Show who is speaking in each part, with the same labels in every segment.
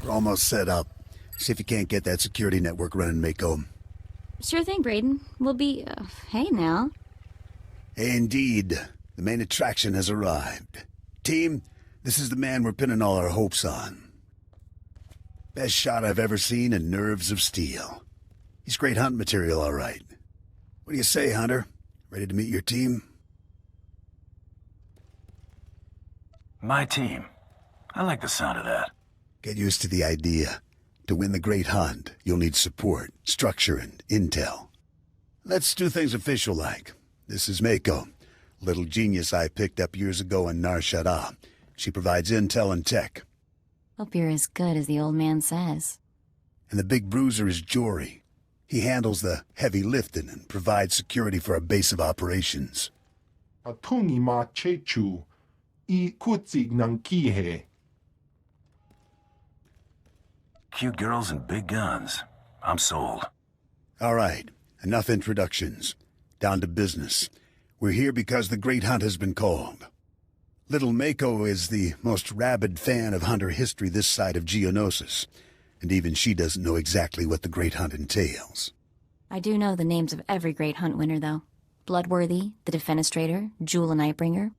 Speaker 1: We're almost set up. See if you can't get that security network running, Mako.
Speaker 2: Sure thing, Braden. We'll be... hey now.
Speaker 1: Hey, indeed. The main attraction has arrived. Team, this is the man we're pinning all our hopes on. Best shot I've ever seen and nerves of steel. He's great hunt material, all right. What do you say, Hunter? Ready to meet your team?
Speaker 3: My team. I like the sound of that.
Speaker 1: Get used to the idea. To win the Great Hunt, you'll need support, structure, and intel. Let's do things official-like. This is Mako, little genius I picked up years ago in Nar Shaddaa. She provides intel and tech.
Speaker 2: Hope you're as good as the old man says.
Speaker 1: And the big bruiser is Jory. He handles the heavy lifting and provides security for our base of operations.
Speaker 4: Atungi ma chechu, I kutsig nang kihe.
Speaker 3: Cute girls and big guns. I'm sold.
Speaker 1: All right, enough introductions. Down to business. We're here because the Great Hunt has been called. Little Mako is the most rabid fan of hunter history this side of Geonosis, and even she doesn't know exactly what the Great Hunt entails.
Speaker 2: I do know the names of every Great Hunt winner, though. Bloodworthy, the Defenestrator, Jewel and Nightbringer.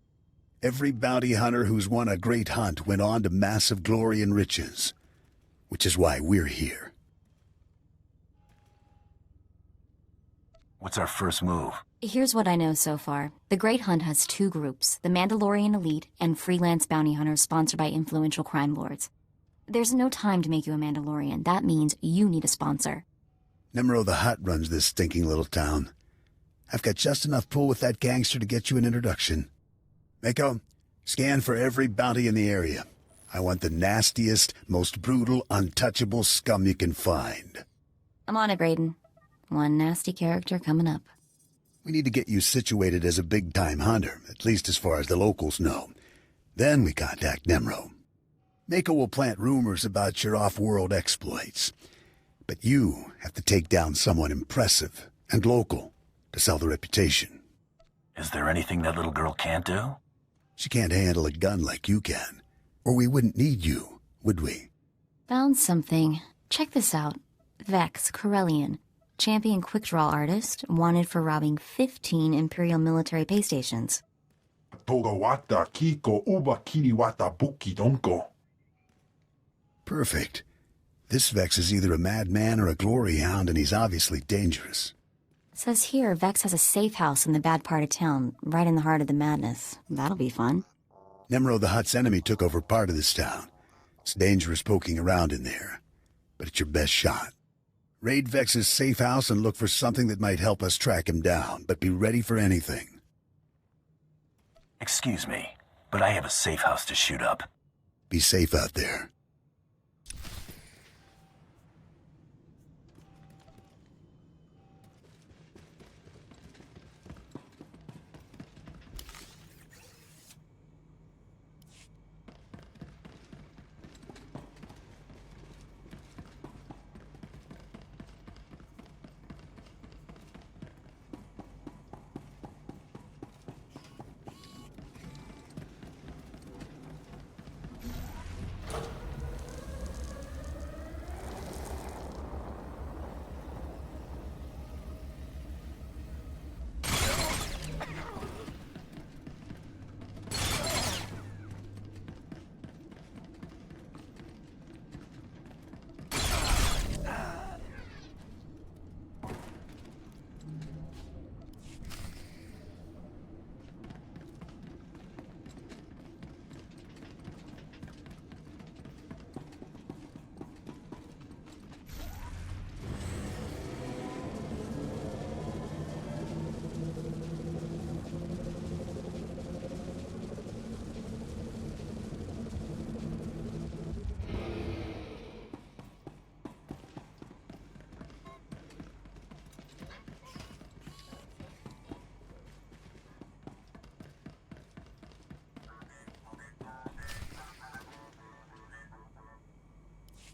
Speaker 1: Every bounty hunter who's won a Great Hunt went on to massive glory and riches. Which is why we're here.
Speaker 3: What's our first move?
Speaker 2: Here's what I know so far. The Great Hunt has two groups, the Mandalorian Elite and freelance bounty hunters sponsored by influential crime lords. There's no time to make you a Mandalorian. That means you need a sponsor.
Speaker 1: Nemro the Hutt runs this stinking little town. I've got just enough pull with that gangster to get you an introduction. Mako, scan for every bounty in the area. I want the nastiest, most brutal, untouchable scum you can find.
Speaker 2: I'm on it, Braden. One nasty character coming up.
Speaker 1: We need to get you situated as a big-time hunter, at least as far as the locals know. Then we contact Nemro. Mako will plant rumors about your off-world exploits. But you have to take down someone impressive and local to sell the reputation.
Speaker 3: Is there anything that little girl can't do?
Speaker 1: She can't handle a gun like you can. Or we wouldn't need you, would we?
Speaker 2: Found something. Check this out. Vex Corellian, champion quick-draw artist, wanted for robbing 15 Imperial military pay stations.
Speaker 4: Togawata kiko uba kiriwata buki donko.
Speaker 1: Perfect. This Vex is either a madman or a glory hound, and he's obviously dangerous.
Speaker 2: It says here Vex has a safe house in the bad part of town, right in the heart of the madness. That'll be fun.
Speaker 1: Nemro the Hutt's enemy took over part of this town. It's dangerous poking around in there, but it's your best shot. Raid Vex's safe house and look for something that might help us track him down, but be ready for anything.
Speaker 3: Excuse me, but I have a safe house to shoot up.
Speaker 1: Be safe out there.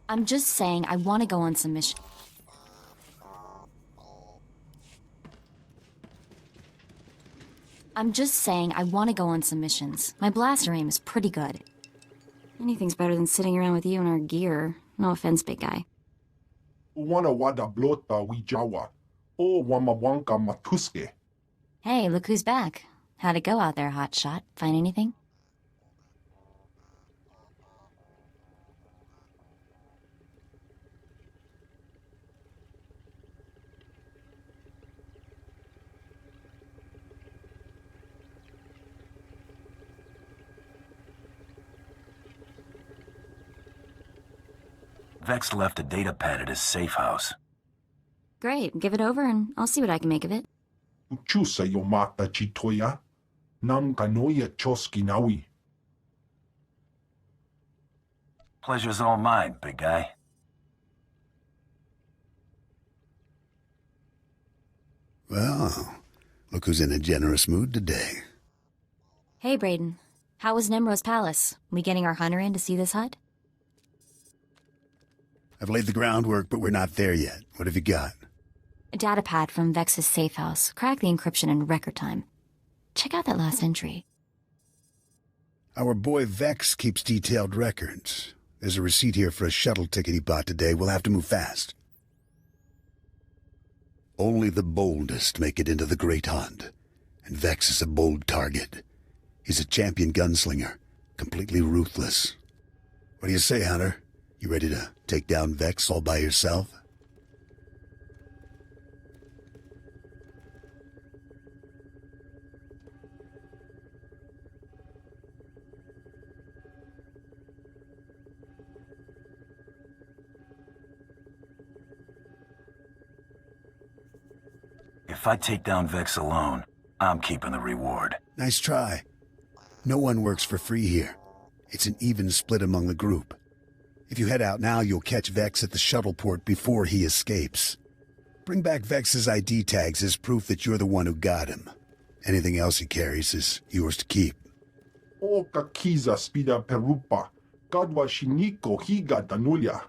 Speaker 2: I'm just saying I want to go on some mission. I'm just saying I want to go on some missions. My blaster aim is pretty good. Anything's better than sitting around with you in our gear. No offense, big guy.
Speaker 4: Wana wada blota wijawa. O wamawanka matuske.
Speaker 2: Hey, look who's back. How'd it go out there, hotshot? Find anything?
Speaker 3: Vex left a data pad at his safe house.
Speaker 2: Great, give it over and I'll see what I can make of it.
Speaker 4: Uchusa yo mata chitoya. Nam kanoya choski nawi.
Speaker 3: Pleasure's all mine, big guy.
Speaker 1: Well, look who's in a generous mood today.
Speaker 2: Hey, Brayden. How was Nemro's palace? We getting our hunter in to see this hut?
Speaker 1: I've laid the groundwork, but we're not there yet. What have you got?
Speaker 2: A datapad from Vex's safe house. Cracked the encryption in record time. Check out that last entry.
Speaker 1: Our boy Vex keeps detailed records. There's a receipt here for a shuttle ticket he bought today. We'll have to move fast. Only the boldest make it into the Great Hunt. And Vex is a bold target. He's a champion gunslinger, completely ruthless. What do you say, Hunter? You ready to take down Vex all by yourself?
Speaker 3: If I take down Vex alone, I'm keeping the reward.
Speaker 1: Nice try. No one works for free here. It's an even split among the group. If you head out now, you'll catch Vex at the shuttle port before he escapes. Bring back Vex's ID tags as proof that you're the one who got him. Anything else he carries is yours to keep.
Speaker 4: O kakiza spida perupa. Gadwa shiniko higa danulia.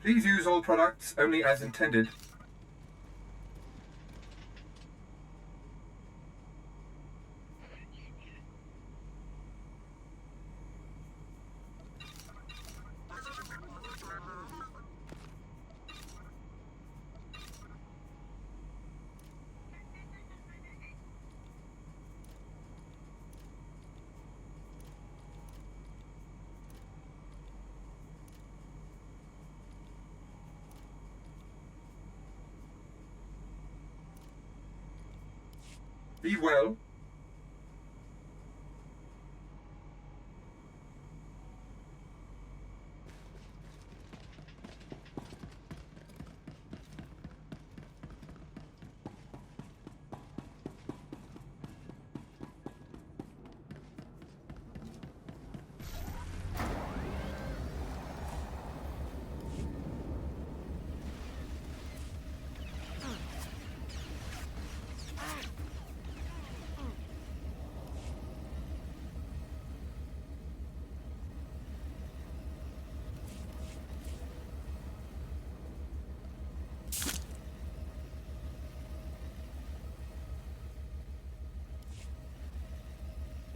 Speaker 5: Please use all products only as intended. Be well.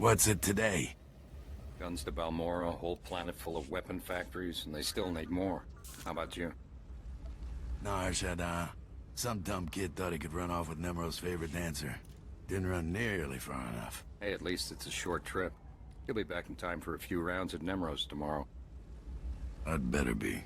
Speaker 3: What's it today?
Speaker 6: Guns to Balmora, a whole planet full of weapon factories, and they still need more. How about you?
Speaker 3: Nazzard, some dumb kid thought he could run off with Nemro's favorite dancer. Didn't run nearly far enough.
Speaker 6: Hey, at least it's a short trip. He'll be back in time for a few rounds at Nemro's tomorrow.
Speaker 3: I'd better be.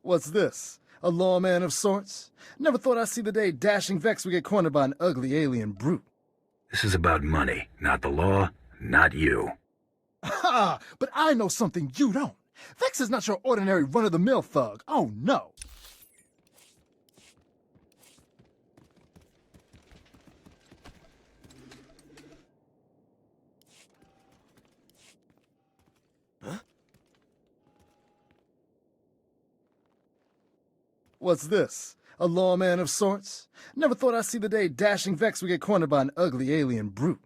Speaker 7: What's this? A lawman of sorts? Never thought I'd see the day dashing Vex would get cornered by an ugly alien brute.
Speaker 8: This is about money, not the law, not you.
Speaker 7: Ha! But I know something you don't. Vex is not your ordinary run-of-the-mill thug. Oh, no. What's this? A lawman of sorts? Never thought I'd see the day dashing Vex would get cornered by an ugly alien brute.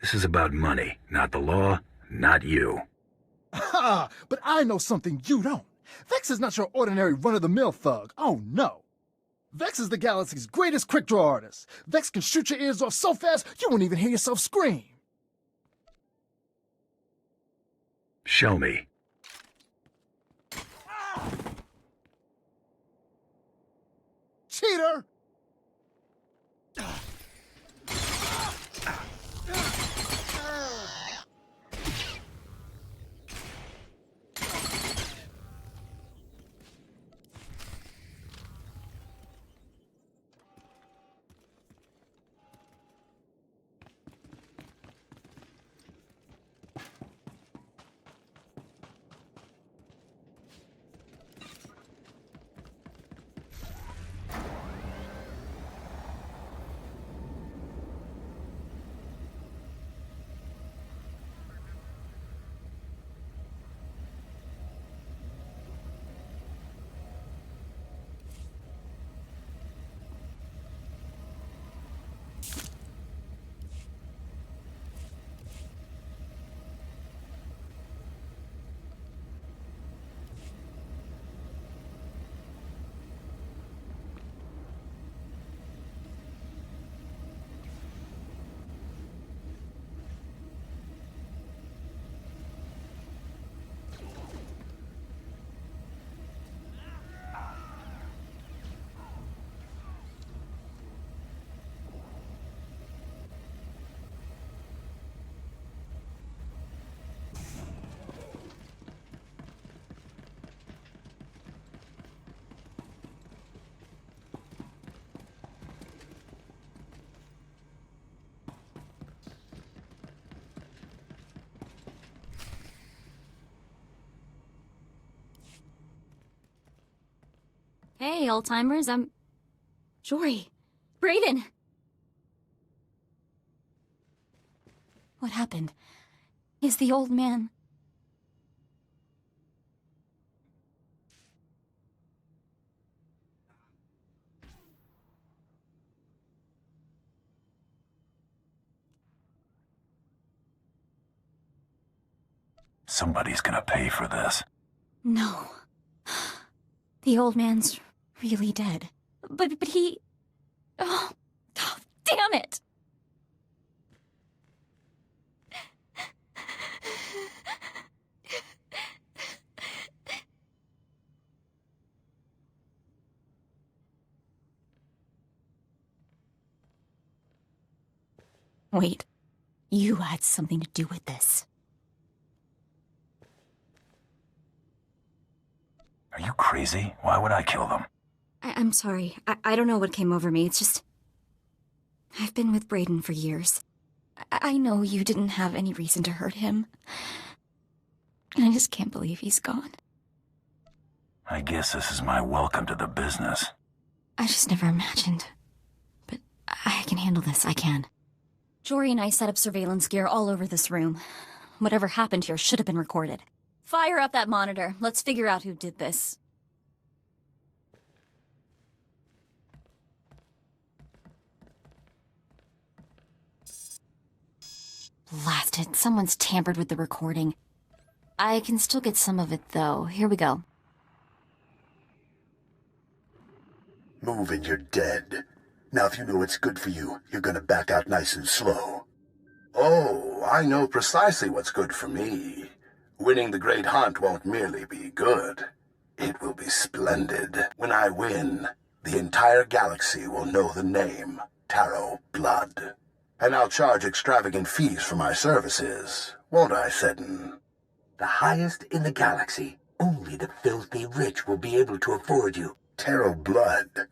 Speaker 8: This is about money, not the law, not you.
Speaker 7: Ha! But I know something you don't. Vex is not your ordinary run-of-the-mill thug. Oh, no. Vex is the galaxy's greatest quick-draw artist. Vex can shoot your ears off so fast you won't even hear yourself scream.
Speaker 8: Show me.
Speaker 7: Cheater!
Speaker 2: Hey, old-timers, I'm... Jory. Brayden! What happened? Is the old man...
Speaker 8: Somebody's gonna pay for this.
Speaker 2: No. The old man's really dead. But he... Oh, damn it! Wait. You had something to do with this.
Speaker 8: Are you crazy? Why would I kill them?
Speaker 2: I'm sorry. I don't know what came over me. It's just... I've been with Brayden for years. I know you didn't have any reason to hurt him. I just can't believe he's gone.
Speaker 8: I guess this is my welcome to the business.
Speaker 2: I just never imagined. But I can handle this, I can. Jory and I set up surveillance gear all over this room. Whatever happened here should have been recorded. Fire up that monitor. Let's figure out who did this. Blasted. Someone's tampered with the recording. I can still get some of it, though. Here we go.
Speaker 1: Move and you're dead. Now if you know what's good for you, you're gonna back out nice and slow.
Speaker 9: Oh, I know precisely what's good for me. Winning the Great Hunt won't merely be good. It will be splendid. When I win, the entire galaxy will know the name Taro Blood. And I'll charge extravagant fees for my services, won't I, Seddon?
Speaker 10: The highest in the galaxy. Only the filthy rich will be able to afford you.
Speaker 1: Taro Blood.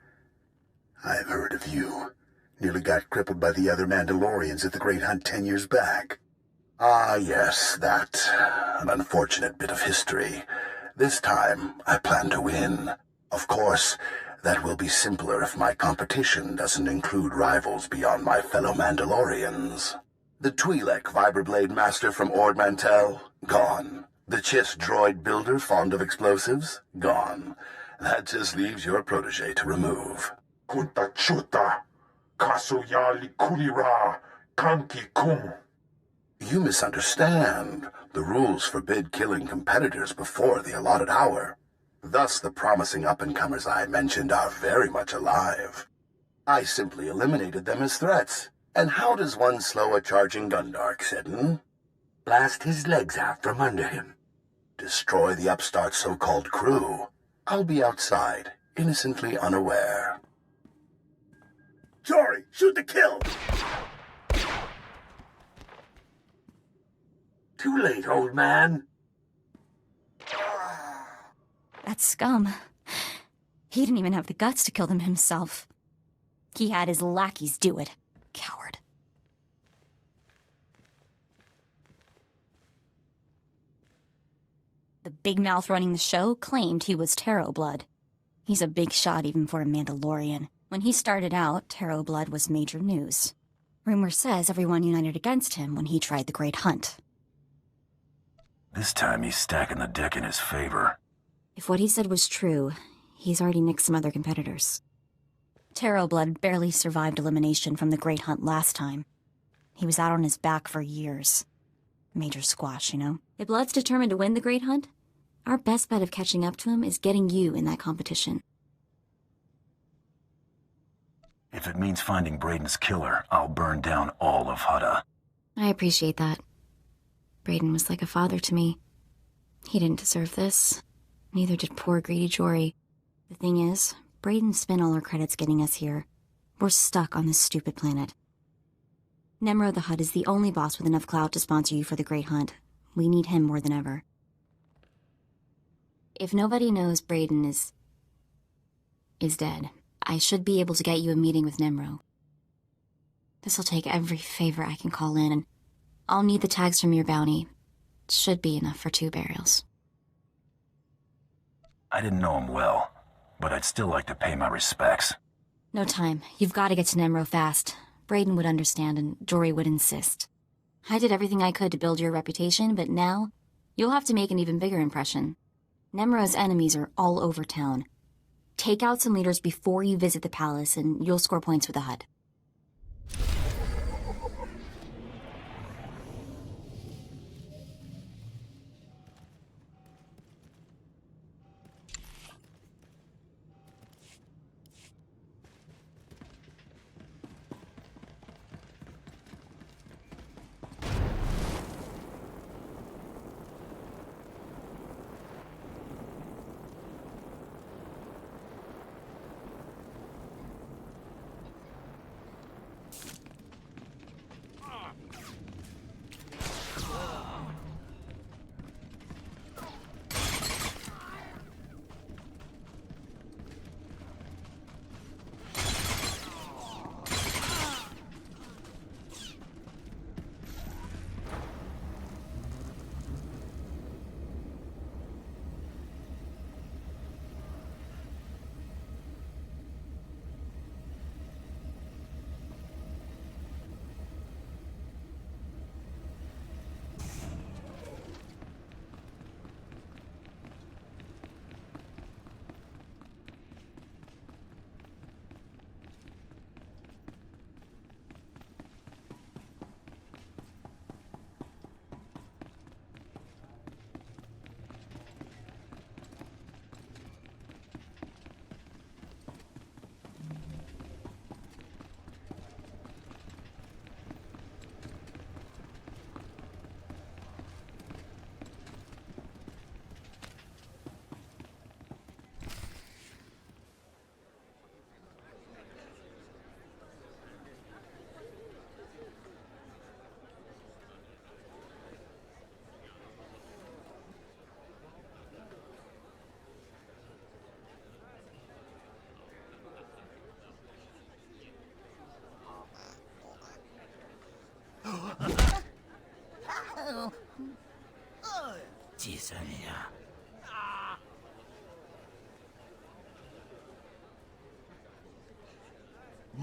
Speaker 1: I've heard of you. Nearly got crippled by the other Mandalorians at the Great Hunt 10 years back.
Speaker 9: Ah, yes, that. An unfortunate bit of history. This time, I plan to win. Of course, that will be simpler if my competition doesn't include rivals beyond my fellow Mandalorians. The Twi'lek Vibroblade Master from Ord Mantell? Gone. The Chiss droid builder fond of explosives? Gone. That just leaves your protege to remove.
Speaker 4: Kunta chuta. Kasuyali kulira. Kanki kum.
Speaker 9: You misunderstand. The rules forbid killing competitors before the allotted hour. Thus, the promising up-and-comers I mentioned are very much alive. I simply eliminated them as threats. And how does one slow a charging Gundark, Seddon?
Speaker 10: Blast his legs out from under him.
Speaker 9: Destroy the upstart's so-called crew. I'll be outside, innocently unaware.
Speaker 1: Jory, shoot to kill!
Speaker 10: Too late, old man.
Speaker 2: That scum. He didn't even have the guts to kill them himself. He had his lackeys do it. Coward. The big mouth running the show claimed he was Taro Blood. He's a big shot even for a Mandalorian. When he started out, Taro Blood was major news. Rumor says everyone united against him when he tried the Great Hunt.
Speaker 8: This time he's stacking the deck in his favor.
Speaker 2: If what he said was true, he's already nicked some other competitors. Taro Blood barely survived elimination from the Great Hunt last time. He was out on his back for years. Major squash, you know? If Blood's determined to win the Great Hunt, our best bet of catching up to him is getting you in that competition.
Speaker 8: If it means finding Brayden's killer, I'll burn down all of Hutta.
Speaker 2: I appreciate that. Brayden was like a father to me. He didn't deserve this. Neither did poor greedy Jory. The thing is, Brayden spent all our credits getting us here. We're stuck on this stupid planet. Nemro the Hutt is the only boss with enough clout to sponsor you for the Great Hunt. We need him more than ever. If nobody knows Brayden is dead, I should be able to get you a meeting with Nemro. This'll take every favor I can call in, and I'll need the tags from your bounty. It should be enough for 2 burials.
Speaker 8: I didn't know him well, but I'd still like to pay my respects.
Speaker 2: No time. You've got to get to Nemro fast. Brayden would understand, and Jory would insist. I did everything I could to build your reputation, but now you'll have to make an even bigger impression. Nemro's enemies are all over town. Take out some leaders before you visit the palace, and you'll score points with the HUD.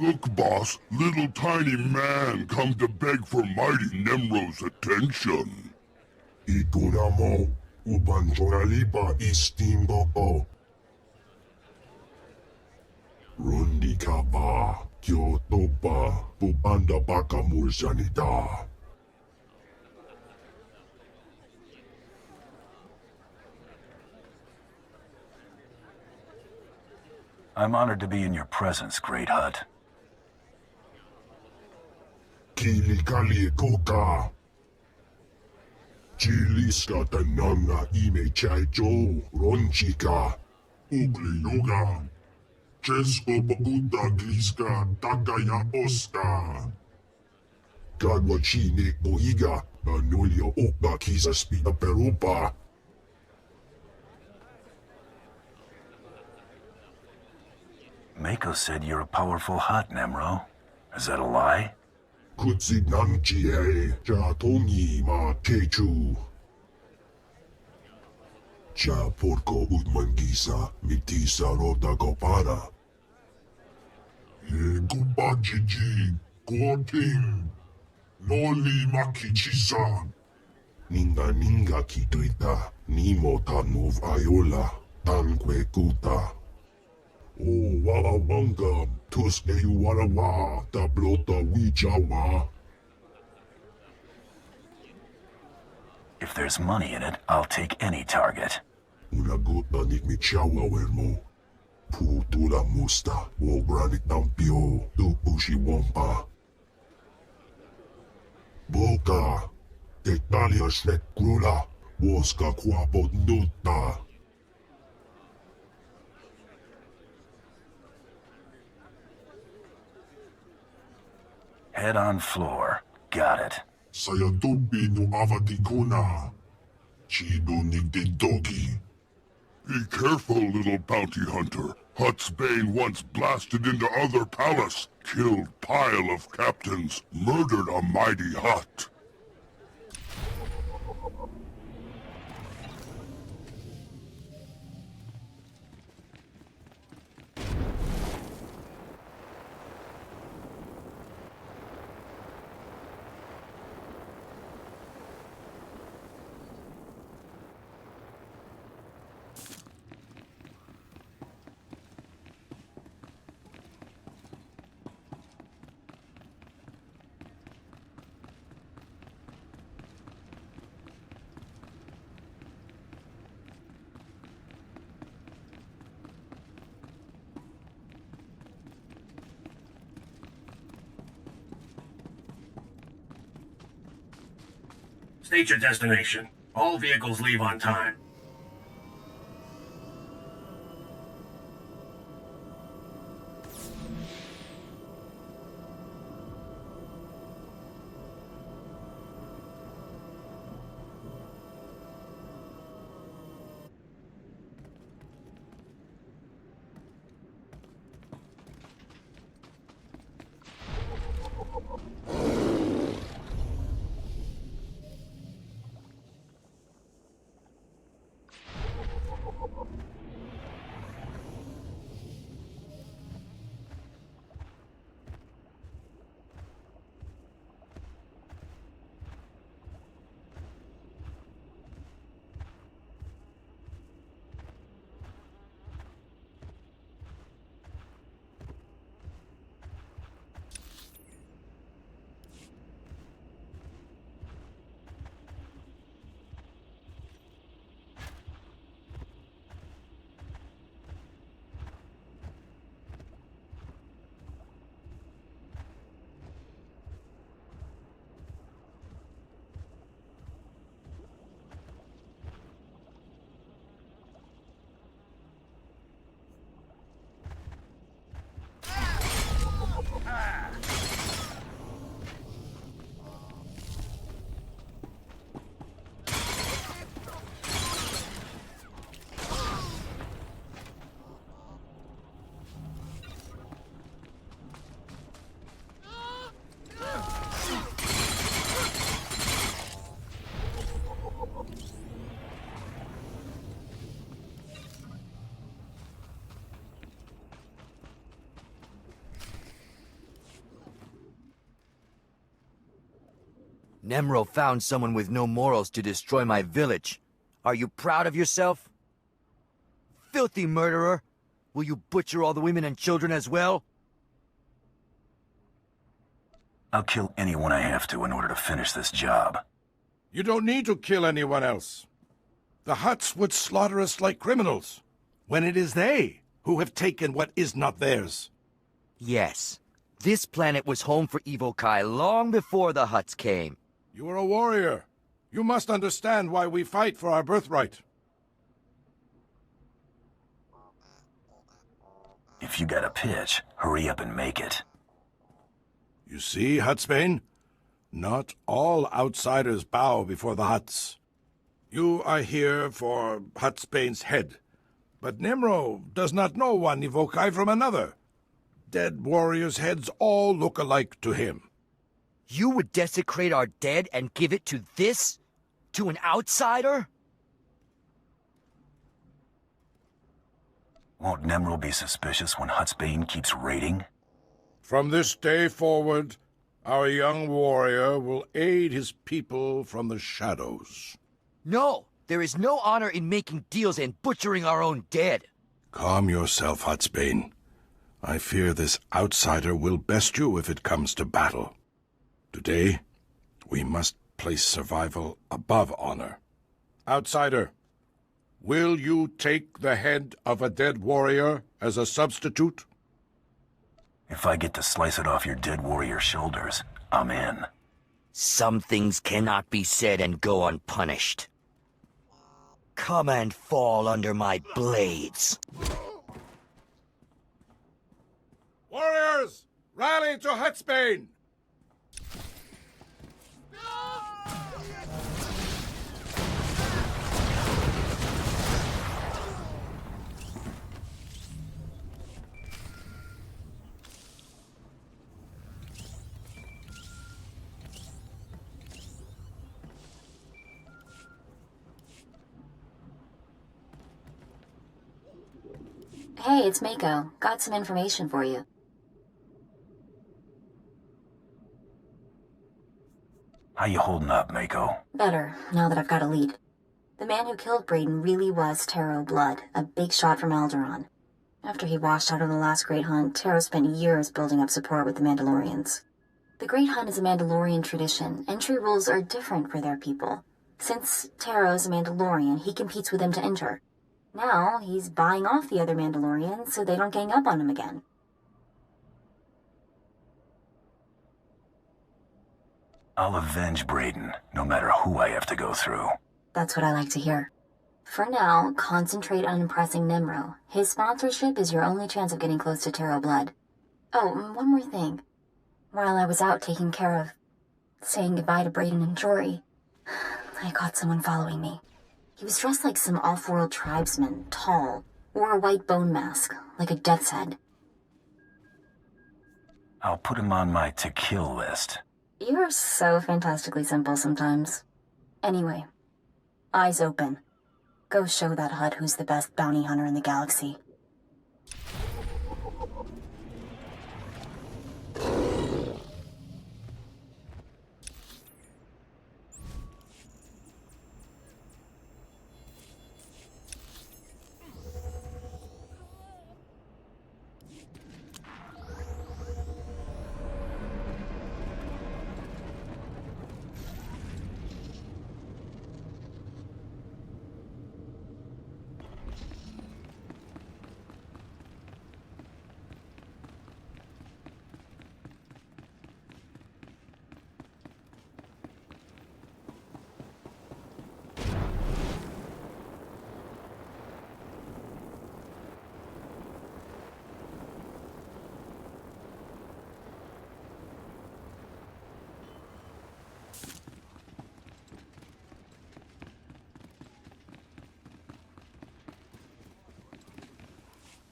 Speaker 11: Look, boss, little tiny man come to beg for mighty Nemro's attention.
Speaker 12: Ikuramo, ubanjoralipa istimbopo. Rundika ba, Kyoto ba, pupanda baka mursanita.
Speaker 8: I'm honored to be in your presence, Great Hut.
Speaker 12: Kilikali koka. Chiliska tananga ime chaicho, ronchika, ugli yoga. Chesko baguta gliska, takaya oska. Kadwachine boiga, anulio opa kisa spina perupa.
Speaker 8: Mako said you're a powerful hut, Nemro. Is that a lie?
Speaker 12: Kutsinanchie, Chatongi ma Kechu. Cha porco udmangisa, mitisa rota kopara. Kubajiji, Gorting, Noli makichisa. Ninga kituita, Nimo tanov ayola, tanque kuta. Oh, wawawanga, tuske you warawa, tablota wichawa.
Speaker 8: If there's money in it, I'll take any target.
Speaker 12: Una gota nik michawa wermo. Putula musta, wo granit nampio, do pushi wampa. Boka, Italia snek krula, woska kwapot nuta.
Speaker 8: Head on floor. Got it.
Speaker 12: Sayadubi no avatikuna. Chido nigdidogi.
Speaker 11: Be careful, little bounty hunter. Hutt's Bane once blasted into other palace, killed pile of captains, murdered a mighty Hutt.
Speaker 13: State your destination. All vehicles leave on time.
Speaker 14: Nemro found someone with no morals to destroy my village. Are you proud of yourself? Filthy murderer! Will you butcher all the women and children as well?
Speaker 8: I'll kill anyone I have to in order to finish this job.
Speaker 11: You don't need to kill anyone else. The Hutts would slaughter us like criminals, when it is they who have taken what is not theirs.
Speaker 14: Yes. This planet was home for Evokai long before the Hutts came.
Speaker 11: You are a warrior. You must understand why we fight for our birthright.
Speaker 8: If you got a pitch, hurry up and make it.
Speaker 11: You see, Hutsbane? Not all outsiders bow before the Hutts. You are here for Hutsbane's head, but Nemro does not know one Evokai from another. Dead warriors' heads all look alike to him.
Speaker 14: You would desecrate our dead and give it to this? To an outsider?
Speaker 8: Won't Nemro be suspicious when Hutsbane keeps raiding?
Speaker 11: From this day forward, our young warrior will aid his people from the shadows.
Speaker 14: No! There is no honor in making deals and butchering our own dead.
Speaker 11: Calm yourself, Hutsbane. I fear this outsider will best you if it comes to battle. Today, we must place survival above honor. Outsider, will you take the head of a dead warrior as a substitute?
Speaker 8: If I get to slice it off your dead warrior's shoulders, I'm in.
Speaker 14: Some things cannot be said and go unpunished. Come and fall under my blades.
Speaker 11: Warriors, rally to Hutsbane!
Speaker 2: Hey, it's Mako. Got some information for you.
Speaker 8: How you holding up, Mako?
Speaker 2: Better, now that I've got a lead. The man who killed Braden really was Taro Blood, a big shot from Alderaan. After he washed out of the last Great Hunt, Taro spent years building up support with the Mandalorians. The Great Hunt is a Mandalorian tradition. Entry rules are different for their people. Since Taro's a Mandalorian, he competes with them to enter. Now, he's buying off the other Mandalorians so they don't gang up on him again.
Speaker 8: I'll avenge Braden, no matter who I have to go through.
Speaker 2: That's what I like to hear. For now, concentrate on impressing Nemro. His sponsorship is your only chance of getting close to Taro Blood. Oh, one more thing. While I was out taking care of saying goodbye to Braden and Jory, I caught someone following me. He was dressed like some off-world tribesman, tall, wore a white bone mask, like a death's head.
Speaker 8: I'll put him on my to-kill list.
Speaker 2: You're so fantastically simple sometimes. Anyway, eyes open. Go show that Hutt who's the best bounty hunter in the galaxy.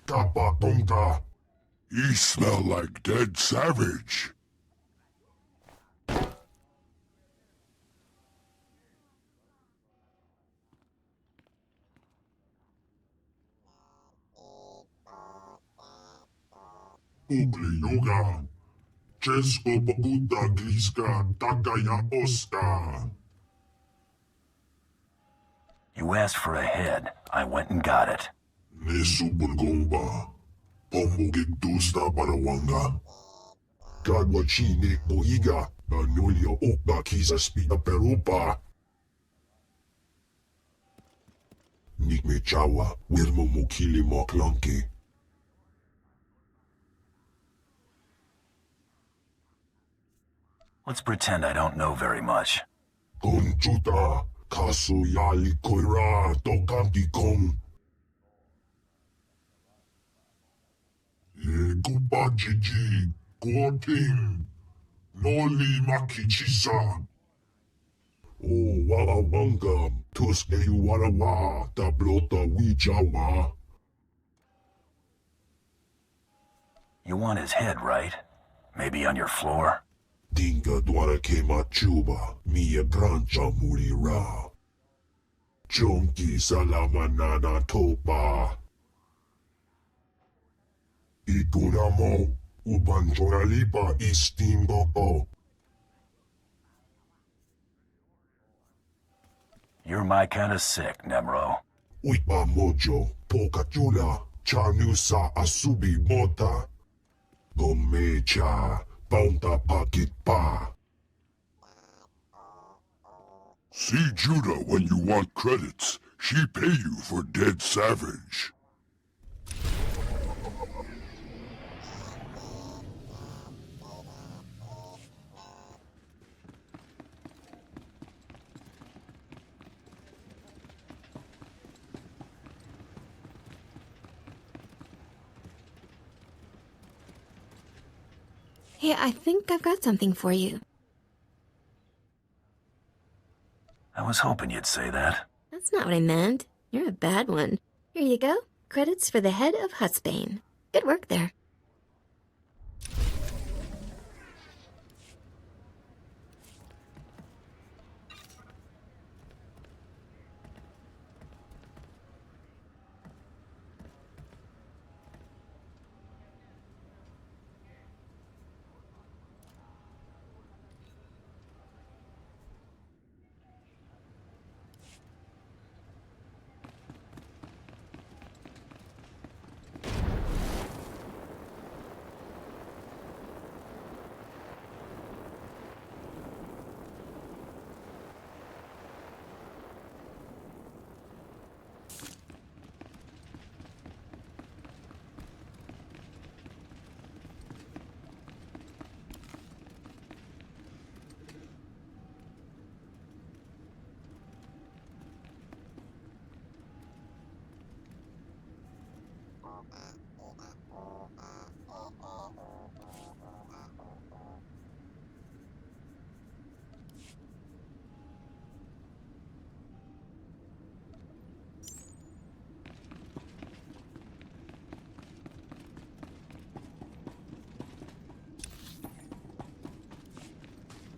Speaker 12: Tapatonta.
Speaker 11: You smell like dead savage.
Speaker 12: Ugly yoga. Chesko Baguda Gliska Tagaya Osta.
Speaker 8: You asked for a head. I went and got it.
Speaker 12: Nesu Bulgomba. Pomugig Dusta Barawanga. Kagwachine Boiga. Anulia Okba Kisa Spina Perupa. Nikme Chawa. Wirmo Mukili Moklonki.
Speaker 8: Let's pretend I don't know very much.
Speaker 12: Conchuta. Kaso Yali Koira. Tokanti Kong. Guba Gigi. Guating. Noli Makichisa. Oh, Wawawanga. Tuske Warawa. Tablota Wijawa.
Speaker 8: You want his head, right? Maybe on your floor?
Speaker 12: Dinga Dwara Kema Chuba. Mia Grancha Murira. Chonki Salamanana Topa. Ikuramo. Ubanjoralipa Istingopo.
Speaker 8: You're my kind of sick, Nemro.
Speaker 12: Uipa Mojo. Pokachula. Chanusa Asubi Mota. Gomecha. Paunta Pakit Pa.
Speaker 15: See Judah when you want credits. She pay you for dead savage.
Speaker 16: Hey, I think I've got something for you.
Speaker 8: I was hoping you'd say that.
Speaker 16: That's not what I meant. You're a bad one. Here you go. Credits for the head of Hutsbane. Good work there.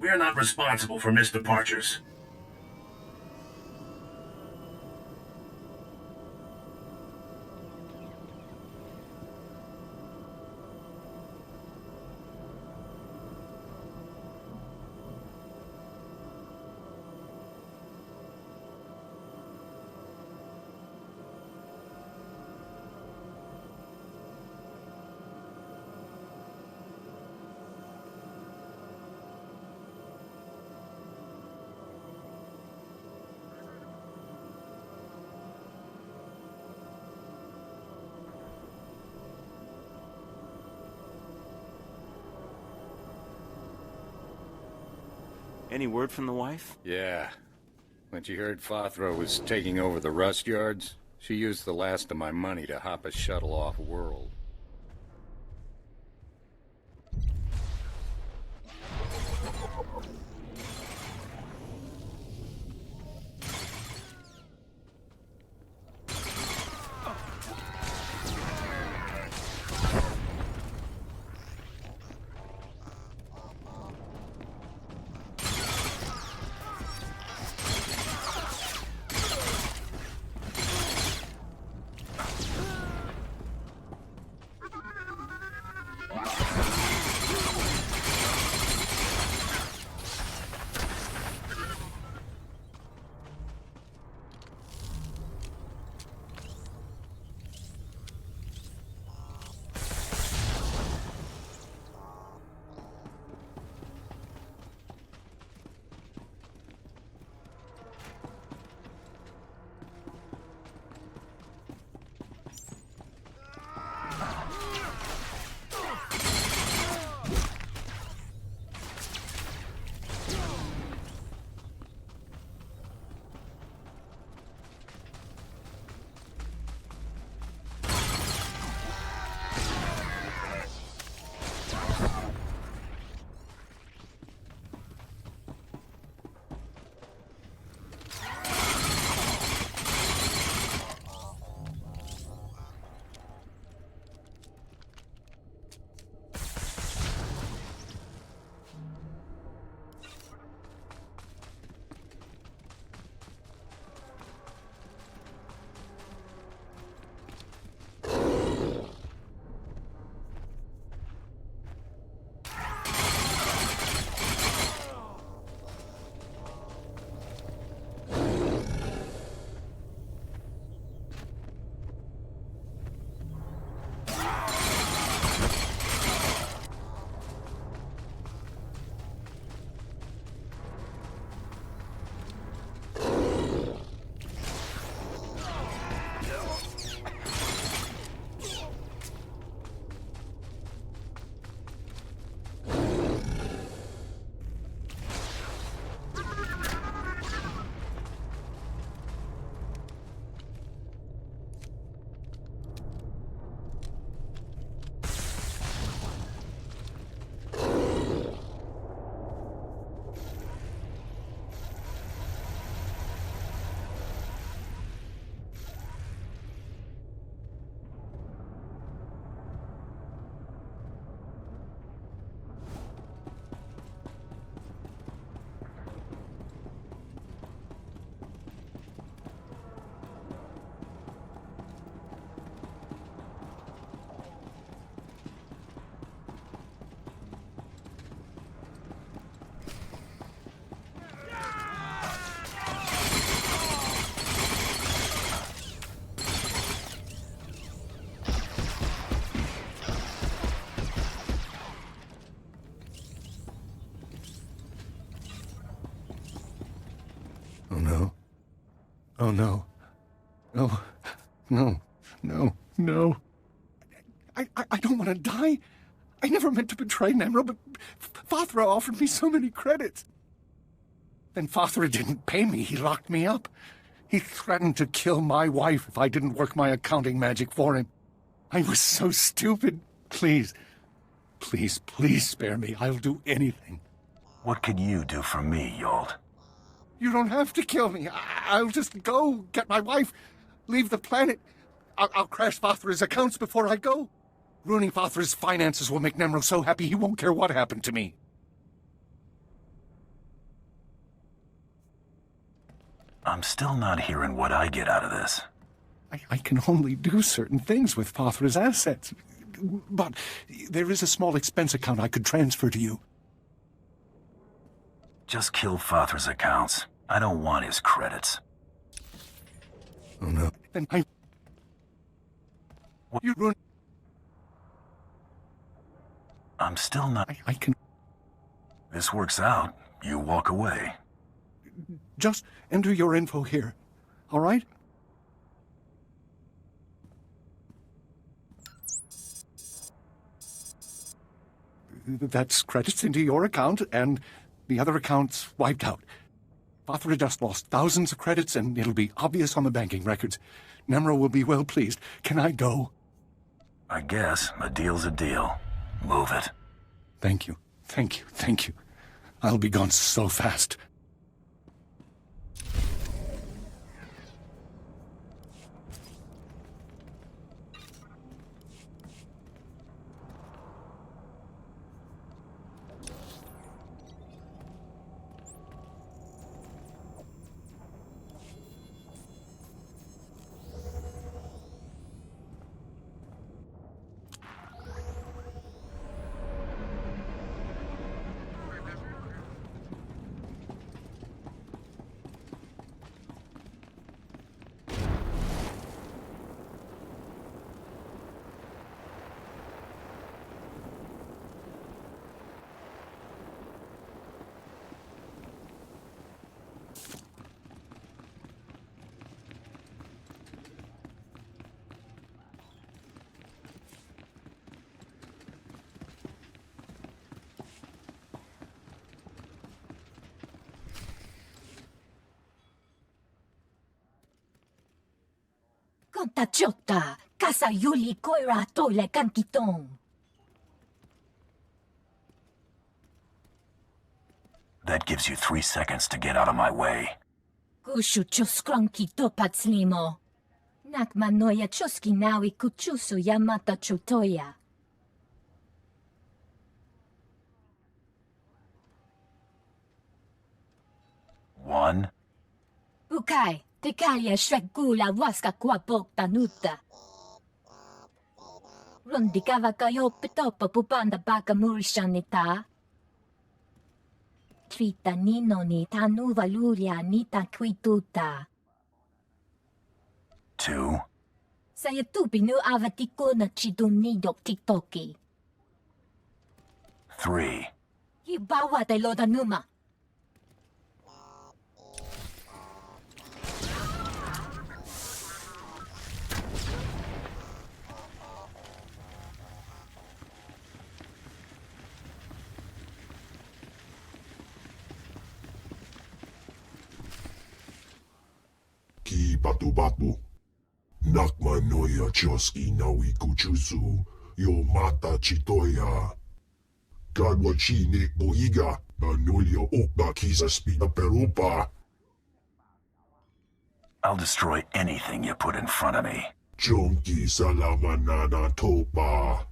Speaker 13: We are not responsible for missed departures.
Speaker 17: Any word from the wife?
Speaker 6: Yeah. When she heard Fothro was taking over the rust yards, she used the last of my money to hop a shuttle off-world.
Speaker 7: Oh, no. No. No. No. No. I don't want to die. I never meant to betray Nemro, but Fathra offered me so many credits. Then Fathra didn't pay me. He locked me up. He threatened to kill my wife if I didn't work my accounting magic for him. I was so stupid. Please, please, please spare me. I'll do anything.
Speaker 8: What could you do for me, Yolt?
Speaker 7: You don't have to kill me. I'll just go get my wife, leave the planet. I'll crash Fathra's accounts before I go. Ruining Fathra's finances will make Nemro so happy he won't care what happened to me.
Speaker 8: I'm still not hearing what I get out of this.
Speaker 7: I can only do certain things with Fathra's assets. But there is a small expense account I could transfer to you.
Speaker 8: Just kill Fathra's accounts. I don't want his credits.
Speaker 7: Oh, no. Then you ruin...
Speaker 8: I'm still not...
Speaker 7: I can...
Speaker 8: This works out. You walk away.
Speaker 7: Just enter your info here, all right? That's credits into your account, and the other account's wiped out. Fathra just lost thousands of credits, and it'll be obvious on the banking records. Nemro will be well pleased. Can I go?
Speaker 8: I guess. A deal's a deal. Move it.
Speaker 7: Thank you. Thank you. Thank you. I'll be gone so fast.
Speaker 18: Contachota, casa Yuli Koira Tole Kankiton.
Speaker 8: That gives you 3 seconds to get out of my way.
Speaker 18: Kushu Choskranki Topatslimo. Nakmanoya Choski Nawi Kuchusu Yamata Chutoya.
Speaker 8: One.
Speaker 18: Bukai. Tekalia Shrekula Waska Kwapok Tanuta. Rondikava kayo pitopa pupanda baka murishanita. Trita nino ni tanu valuria nita kwituta.
Speaker 8: 2.
Speaker 18: Saya tupi nu avatiko na chidunidok tiktoki.
Speaker 8: 3.
Speaker 18: Ibawa te loda numa.
Speaker 12: Ki batu-batu. Nakmanoya choski nawi kuchusu. Yo mata chitoya. Kadwa chinik boiga. Anulio okba kisa spina perupa.
Speaker 8: I'll destroy anything you put in front of me.
Speaker 12: Chonki salamanana topa.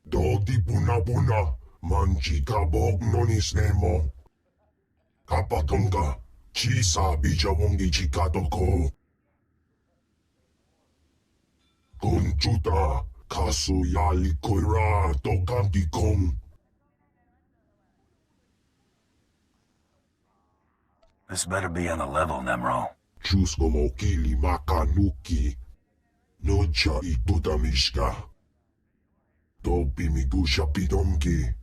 Speaker 12: Dogdi buna-buna. Manchi kabog nonis nemo. Kapatonga. Chisa bijawongi chikatoko. Kunchuta kasu yali koira tokanti kong.
Speaker 8: This better be on the level, Nemro.
Speaker 12: Chusgo mokili makanuki. Nocha itutamishka. Topi migusha pidonki.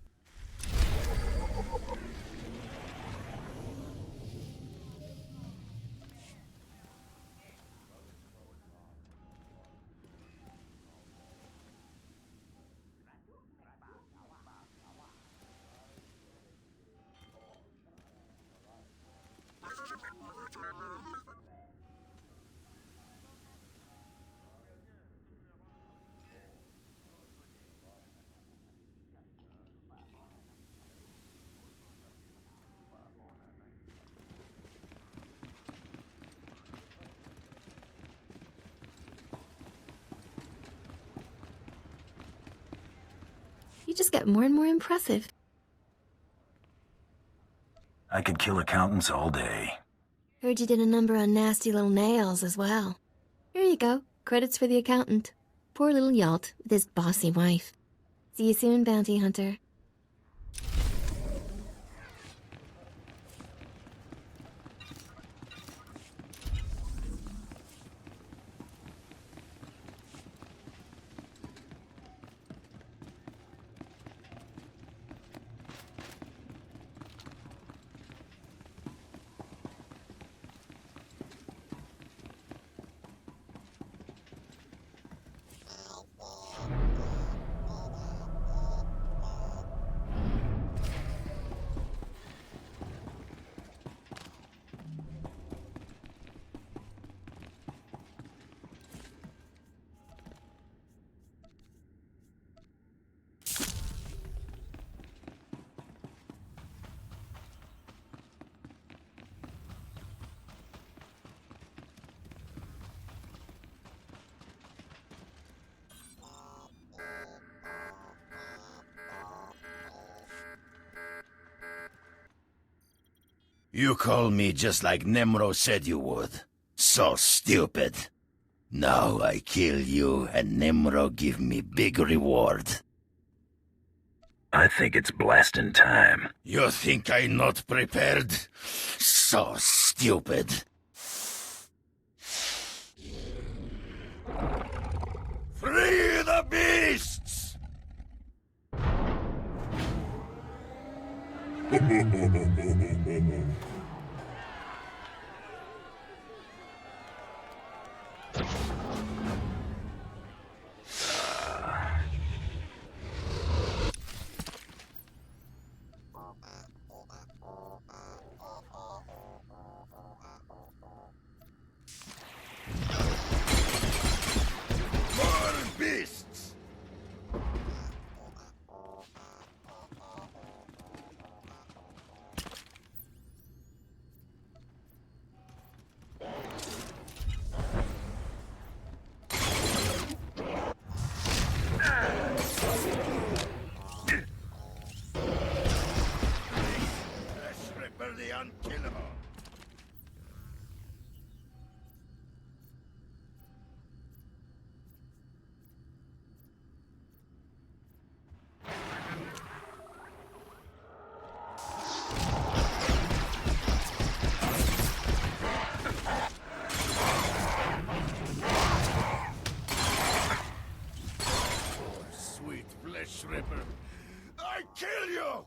Speaker 16: You just get more and more impressive.
Speaker 8: I could kill accountants all day.
Speaker 16: Heard you did a number on nasty little nails as well. Here you go. Credits for the accountant. Poor little Yalt with his bossy wife. See you soon, bounty hunter.
Speaker 3: You call me just like Nemro said you would. So stupid. Now I kill you and Nemro give me big reward.
Speaker 8: I think it's blasting time.
Speaker 3: You think I not prepared? So stupid. Free the beasts! More beasts! The unkillable. Sweet flesh ripper. I kill you!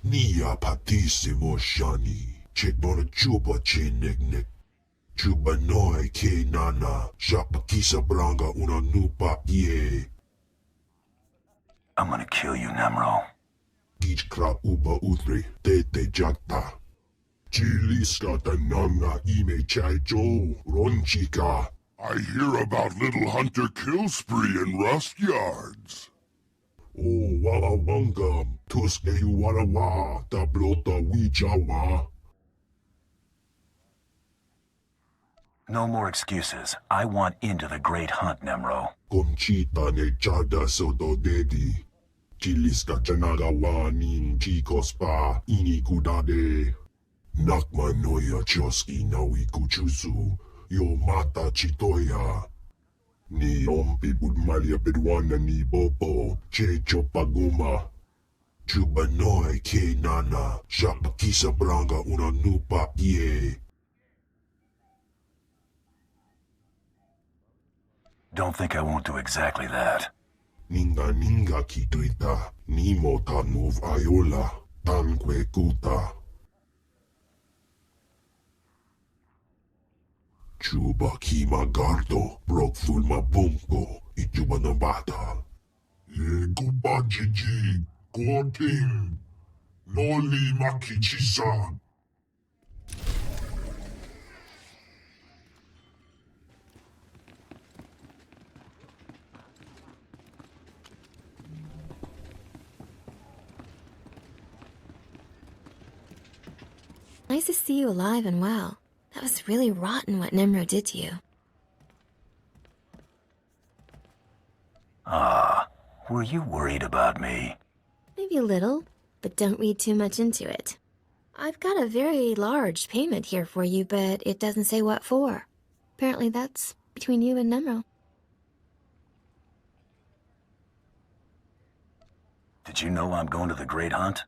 Speaker 12: Nia patissimo shani, chekbona chupa cheneknek. Chuba noi ke nana, shapa kisa branga una nupa ye.
Speaker 8: I'm gonna kill you, Nemro.
Speaker 12: Gichkra uba uthri, tete jakta. Chiliska tananga ime chaijo, ronchika.
Speaker 15: I hear about Little Hunter kill spree in rust yards.
Speaker 12: Oh, wala wangam, tuske you wala wa, ta blota wijawa.
Speaker 8: No more excuses. I want into the Great Hunt, Nemro.
Speaker 12: Conchita ne chada soto dedi. Chiliska chanaga wanin chikospa ini kudade. Nakma noya choski nawi kuchusu. Yo mata chitoya. Ni ompi budmalia bedwana ni bobo. Checho paguma. Chubanoi ke nana, shapakisa branga una nupa ye.
Speaker 8: Don't think I won't do exactly that.
Speaker 12: Ninga ninga kituita, nimo tanuv ayola, tanque kuta. Chuba kima gardo, brok fulma bunko, ituba na bata. Ye guba jiji, goting, noli makichisa.
Speaker 16: Nice to see you alive and well. That was really rotten what Nemro did to you.
Speaker 8: Were you worried about me?
Speaker 16: Maybe a little, but don't read too much into it. I've got a very large payment here for you, but it doesn't say what for. Apparently that's between you and Nemro.
Speaker 8: Did you know I'm going to the Great Hunt?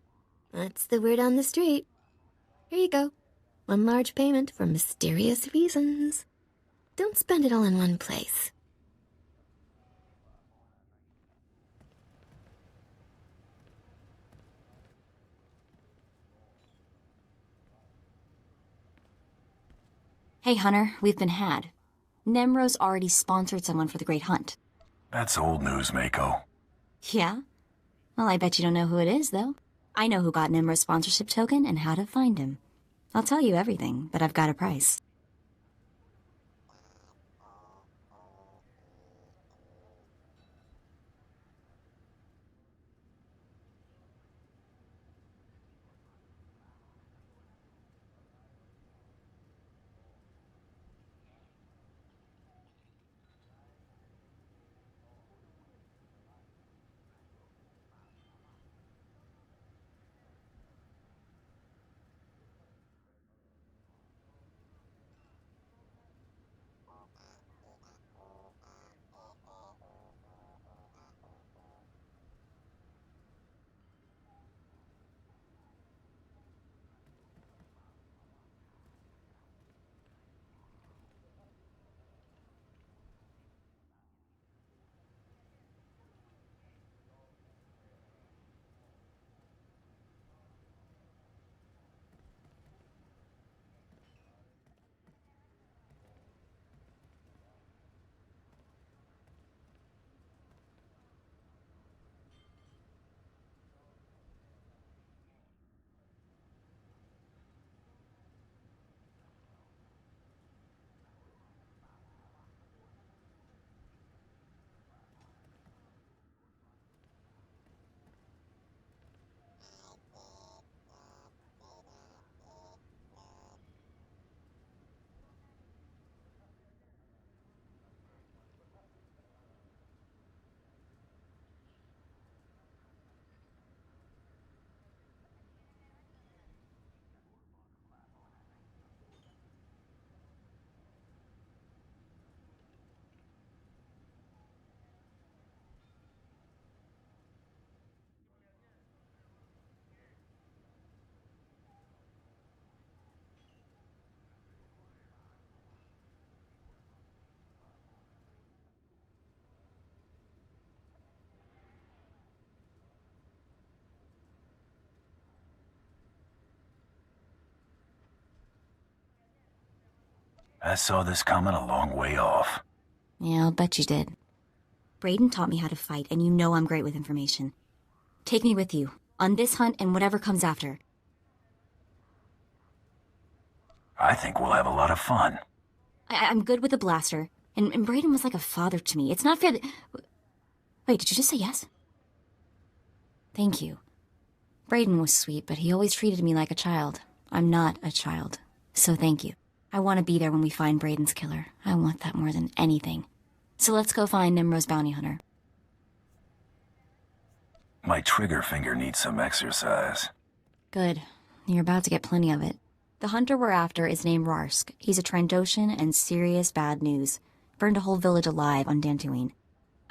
Speaker 16: That's the word on the street. Here you go. One large payment for mysterious reasons. Don't spend it all in one place.
Speaker 2: Hey, Hunter, we've been had. Nemro's already sponsored someone for the Great Hunt.
Speaker 8: That's old news, Mako.
Speaker 2: Yeah? Well, I bet you don't know who it is, though. I know who got Nemro's sponsorship token and how to find him. I'll tell you everything, but I've got a price.
Speaker 8: I saw this coming a long way off.
Speaker 2: Yeah, I'll bet you did. Brayden taught me how to fight, and you know I'm great with information. Take me with you, on this hunt and whatever comes after.
Speaker 8: I think we'll have a lot of fun.
Speaker 2: I'm good with the blaster, and Brayden was like a father to me. It's not fair that... Wait, did you just say yes? Thank you. Brayden was sweet, but he always treated me like a child. I'm not a child, so thank you. I want to be there when we find Brayden's killer. I want that more than anything. So let's go find Nimro's bounty hunter.
Speaker 8: My trigger finger needs some exercise.
Speaker 2: Good. You're about to get plenty of it. The hunter we're after is named Rarsk. He's a Trandoshan and serious bad news. Burned a whole village alive on Dantooine.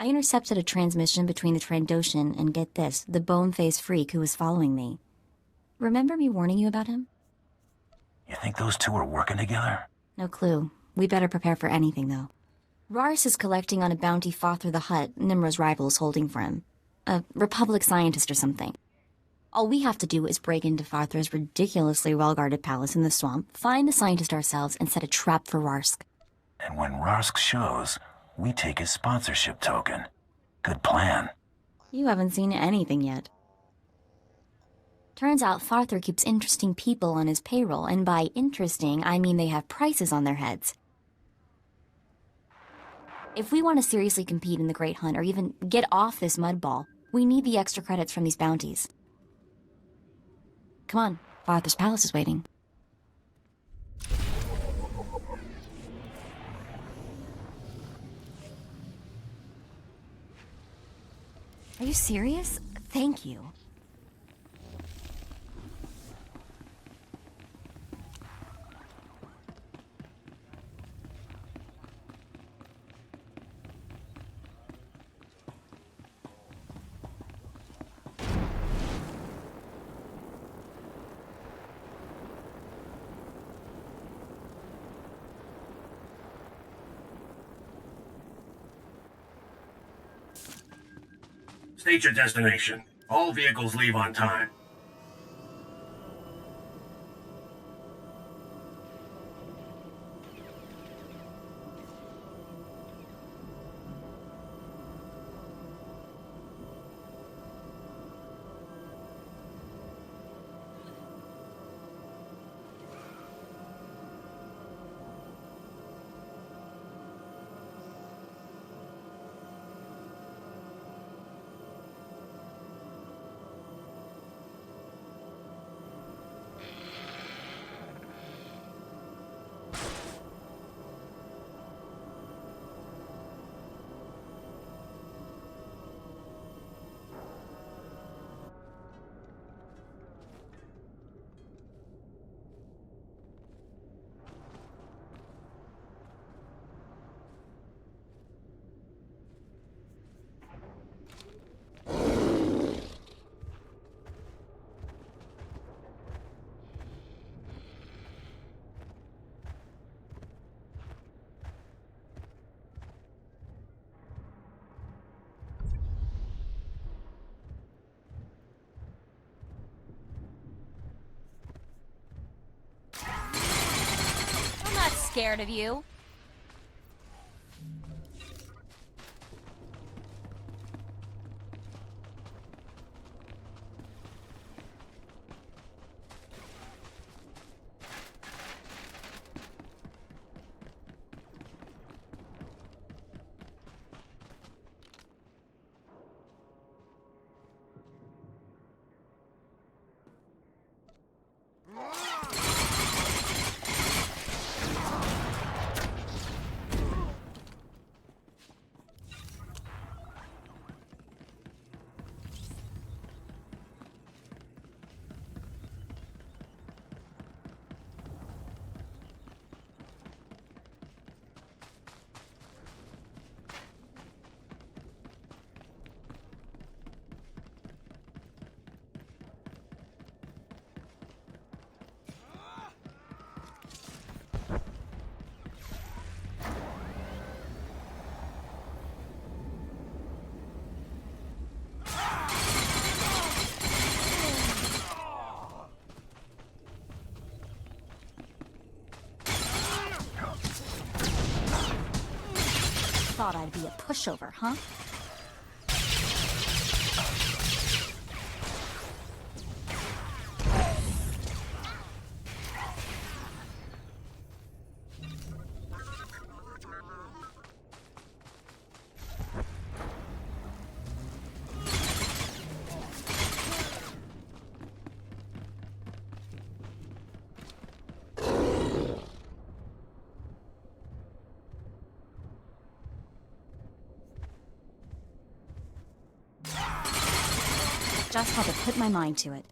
Speaker 2: I intercepted a transmission between the Trandoshan and, get this, the bone-faced freak who was following me. Remember me warning you about him?
Speaker 8: You think those two are working together?
Speaker 2: No clue. We better prepare for anything, though. Rars is collecting on a bounty Fothra the Hutt, Nimro's rival, is holding for him. A Republic scientist or something. All we have to do is break into Fothra's ridiculously well-guarded palace in the swamp, find the scientist ourselves, and set a trap for Rarsk.
Speaker 8: And when Rarsk shows, we take his sponsorship token. Good plan.
Speaker 2: You haven't seen anything yet. Turns out Fothra keeps interesting people on his payroll, and by interesting, I mean they have prices on their heads. If we want to seriously compete in the Great Hunt, or even get off this mud ball, we need the extra credits from these bounties. Come on, Fothra's palace is waiting. Are you serious? Thank you.
Speaker 13: State your destination. All vehicles leave on time.
Speaker 2: Scared of you. Thought I'd be a pushover, huh? Just had to put my mind to it.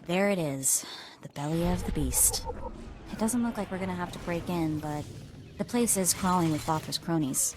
Speaker 2: There it is, the belly of the beast. It doesn't look like we're gonna have to break in, but the place is crawling with SWTOR's cronies.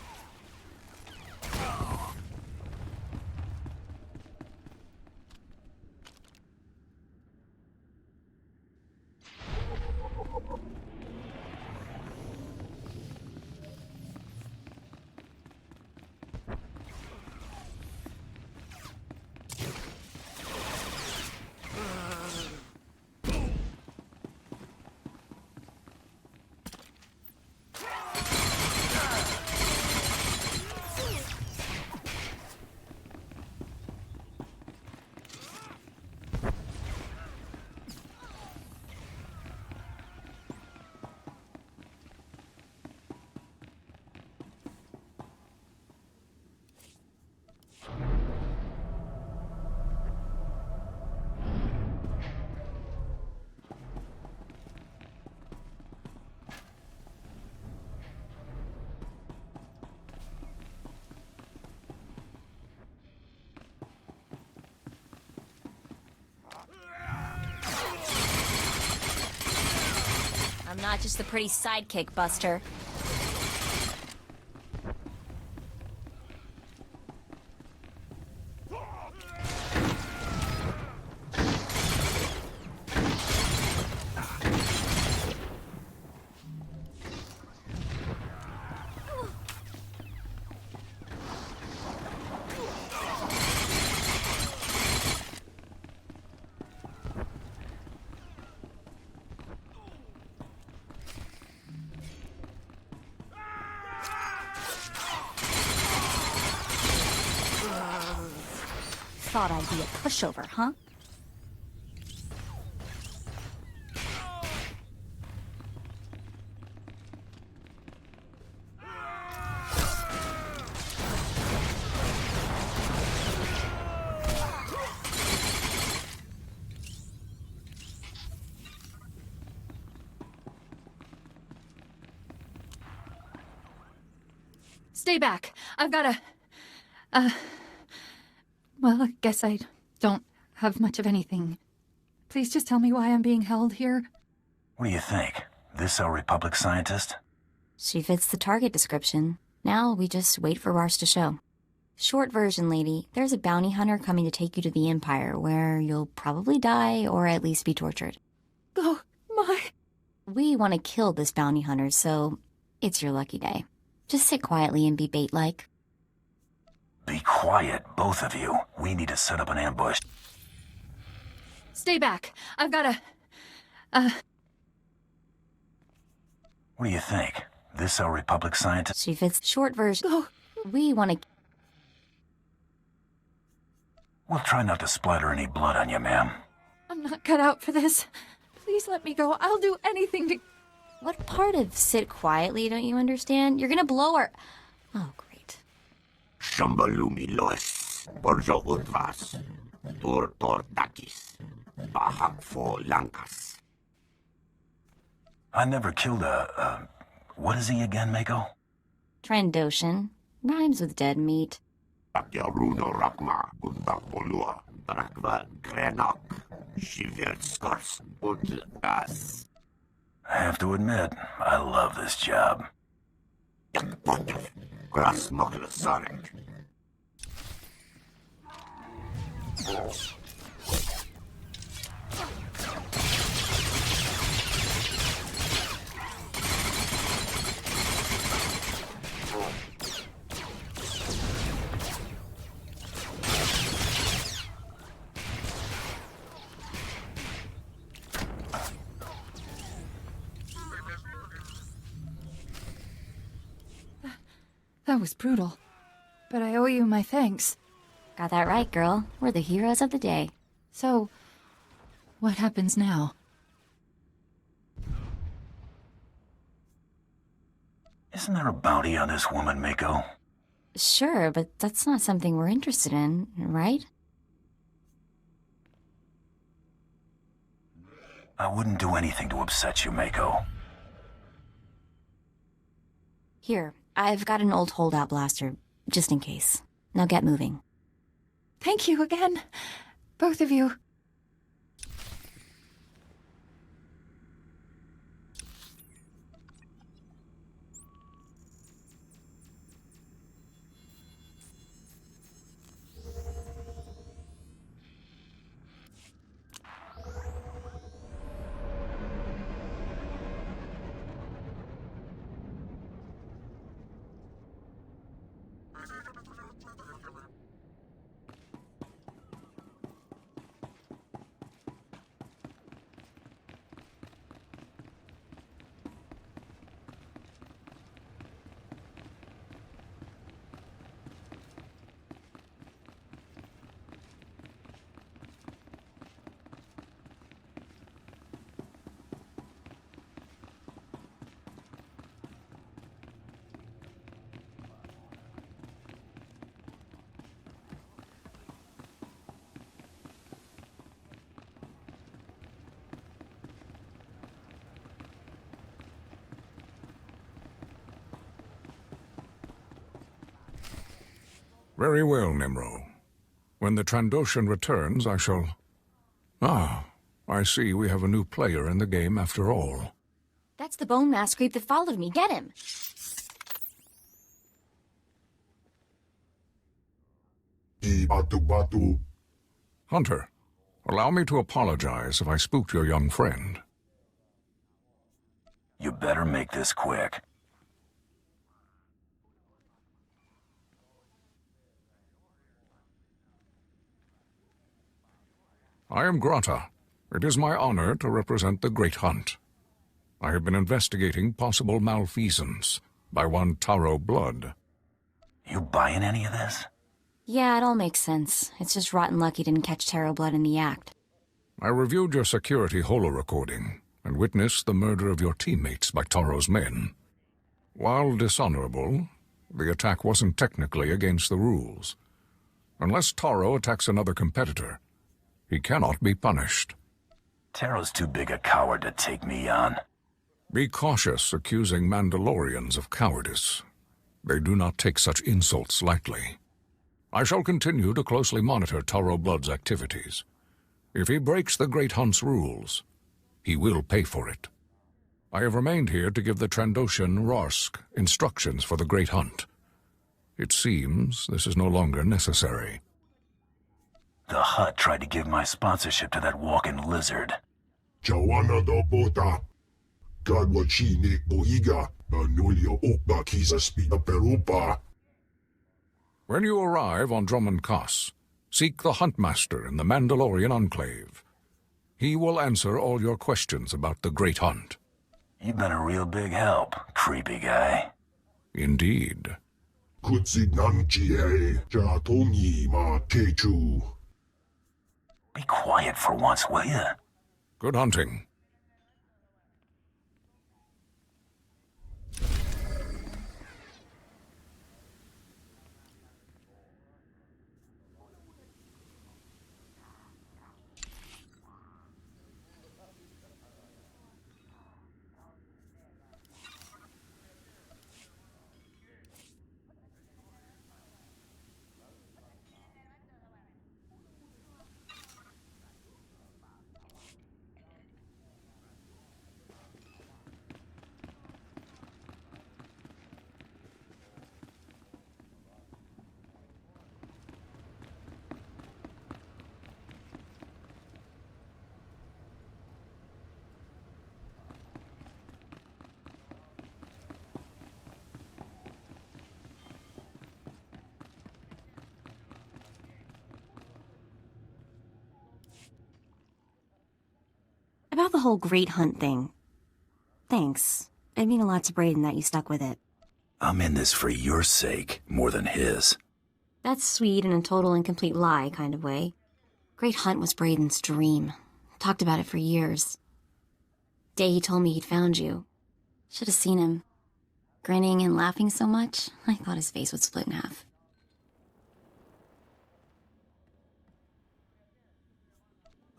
Speaker 2: I'm not just the pretty sidekick, Buster. Thought I'd be a pushover, huh?
Speaker 19: Stay back. I've got a... Well, I guess I don't have much of anything. Please just tell me why I'm being held here.
Speaker 8: What do you think? This our Republic scientist?
Speaker 2: She fits the target description. Now we just wait for Rars to show. Short version, lady. There's a bounty hunter coming to take you to the Empire, where you'll probably die or at least be tortured.
Speaker 19: Oh, my...
Speaker 2: We want to kill this bounty hunter, so it's your lucky day. Just sit quietly and be bait-like.
Speaker 8: Be quiet, both of you. We need to set up an ambush.
Speaker 19: Stay back. I've got a...
Speaker 8: What do you think? This our Republic scientist?
Speaker 2: She fits short version. Oh. We want to...
Speaker 8: We'll try not to splatter any blood on you, ma'am.
Speaker 19: I'm not cut out for this. Please let me go. I'll do anything to...
Speaker 2: What part of sit quietly don't you understand? You're gonna blow her... Oh, great.
Speaker 3: Shambalumi lois, borjo udvas, tur dakis, bahak fo lankas.
Speaker 8: I never killed a, what is he again, Mako?
Speaker 2: Trandoshan. Rhymes with dead meat.
Speaker 3: Akyaruno rakma, bundak bolua, brakva grenok, shivir skors, udlas.
Speaker 8: I have to admit, I love this job.
Speaker 3: Gras mokla sarek.
Speaker 19: That was brutal. But I owe you my thanks.
Speaker 2: Got that right, girl. We're the heroes of the day.
Speaker 19: So, what happens now?
Speaker 8: Isn't there a bounty on this woman, Mako?
Speaker 2: Sure, but that's not something we're interested in, right?
Speaker 8: I wouldn't do anything to upset you, Mako.
Speaker 2: Here, I've got an old holdout blaster, just in case. Now get moving.
Speaker 19: Thank you again, both of you.
Speaker 20: Very well, Nimro. When the Trandoshan returns, I shall... Ah, I see we have a new player in the game after all.
Speaker 2: That's the bone mass creep that followed me. Get him!
Speaker 20: Hunter, allow me to apologize if I spooked your young friend.
Speaker 8: You better make this quick.
Speaker 20: I am Grata. It is my honor to represent the Great Hunt. I have been investigating possible malfeasance by one Taro Blood.
Speaker 8: You buying any of this?
Speaker 2: Yeah, it all makes sense. It's just rotten luck you didn't catch Taro Blood in the act.
Speaker 20: I reviewed your security holo-recording and witnessed the murder of your teammates by Taro's men. While dishonorable, the attack wasn't technically against the rules. Unless Taro attacks another competitor, he cannot be punished.
Speaker 8: Taro's too big a coward to take me on.
Speaker 20: Be cautious accusing Mandalorians of cowardice. They do not take such insults lightly. I shall continue to closely monitor Taro Blood's activities. If he breaks the Great Hunt's rules, he will pay for it. I have remained here to give the Trandoshan Rorsk instructions for the Great Hunt. It seems this is no longer necessary.
Speaker 8: The Hutt tried to give my sponsorship to that walking lizard.
Speaker 12: Chawana do bota. Gadwachine boiga. Anulio okba kisa spina perupa.
Speaker 20: When you arrive on Drummond Kaas, seek the Huntmaster in the Mandalorian Enclave. He will answer all your questions about the Great Hunt.
Speaker 8: You've been a real big help, creepy guy.
Speaker 20: Indeed.
Speaker 12: Kutsinanchie Jatomi ma techu.
Speaker 8: Be quiet for once, will you?
Speaker 20: Good hunting.
Speaker 2: About the whole Great Hunt thing. Thanks. It'd mean a lot to Brayden that you stuck with it.
Speaker 8: I'm in this for your sake, more than his.
Speaker 2: That's sweet in a total and complete lie kind of way. Great Hunt was Brayden's dream. Talked about it for years. Day he told me he'd found you. Should have seen him. Grinning and laughing so much, I thought his face would split in half.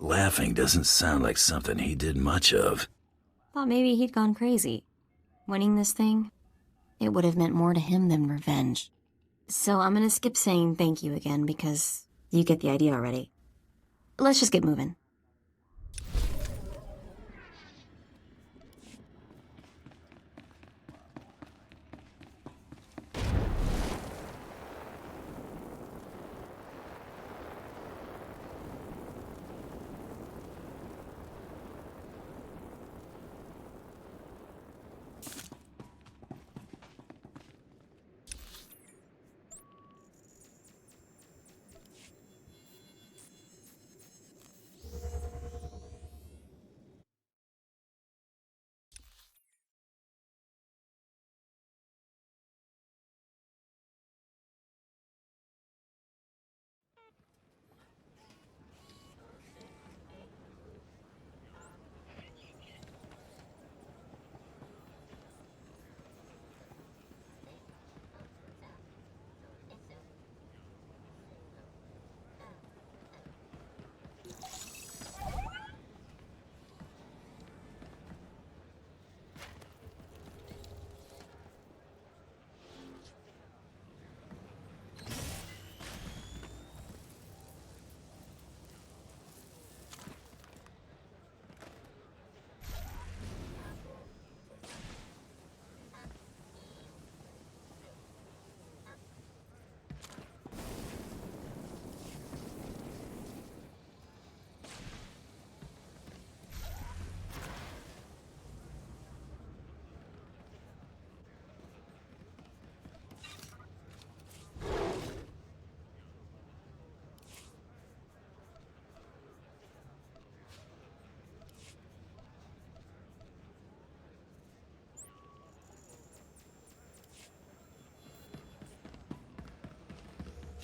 Speaker 3: Laughing doesn't sound like something he did much of.
Speaker 2: Thought maybe he'd gone crazy. Winning this thing, it would have meant more to him than revenge. So I'm gonna skip saying thank you again because you get the idea already. Let's just get moving.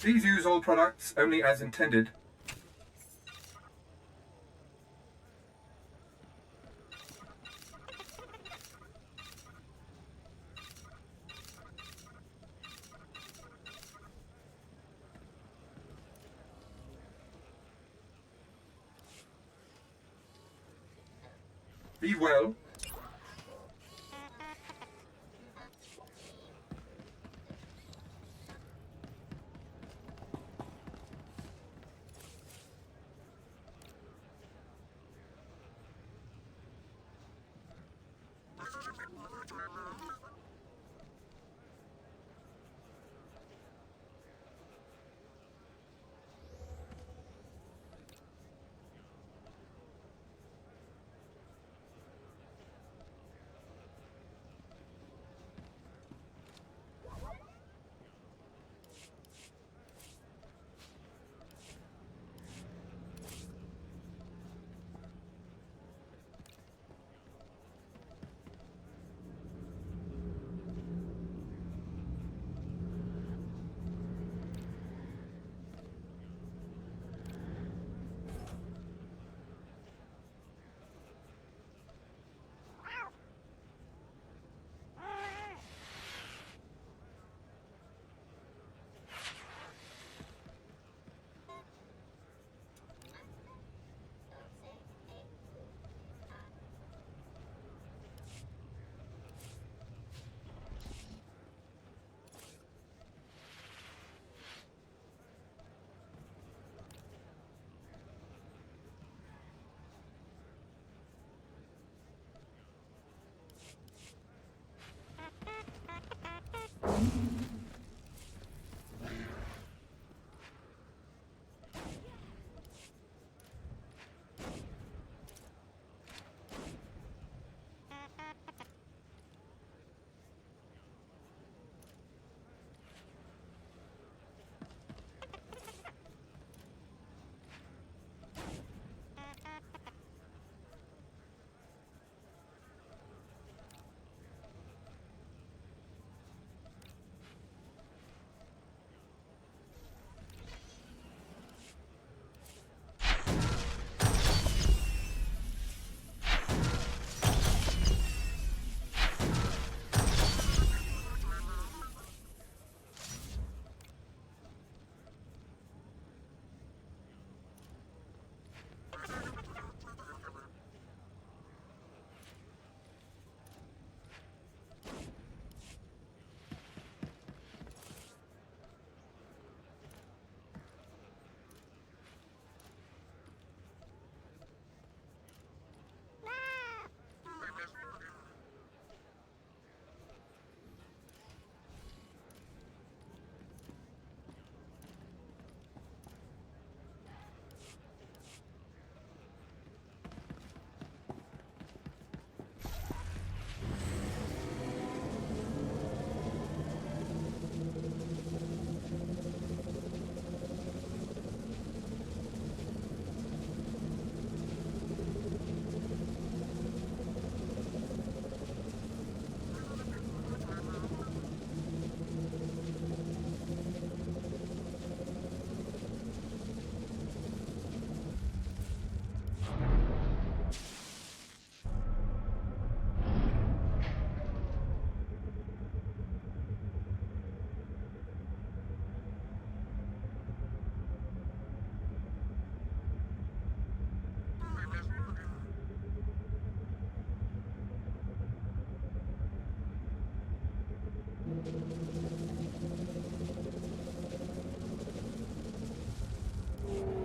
Speaker 5: Please use all products only as intended. Be well.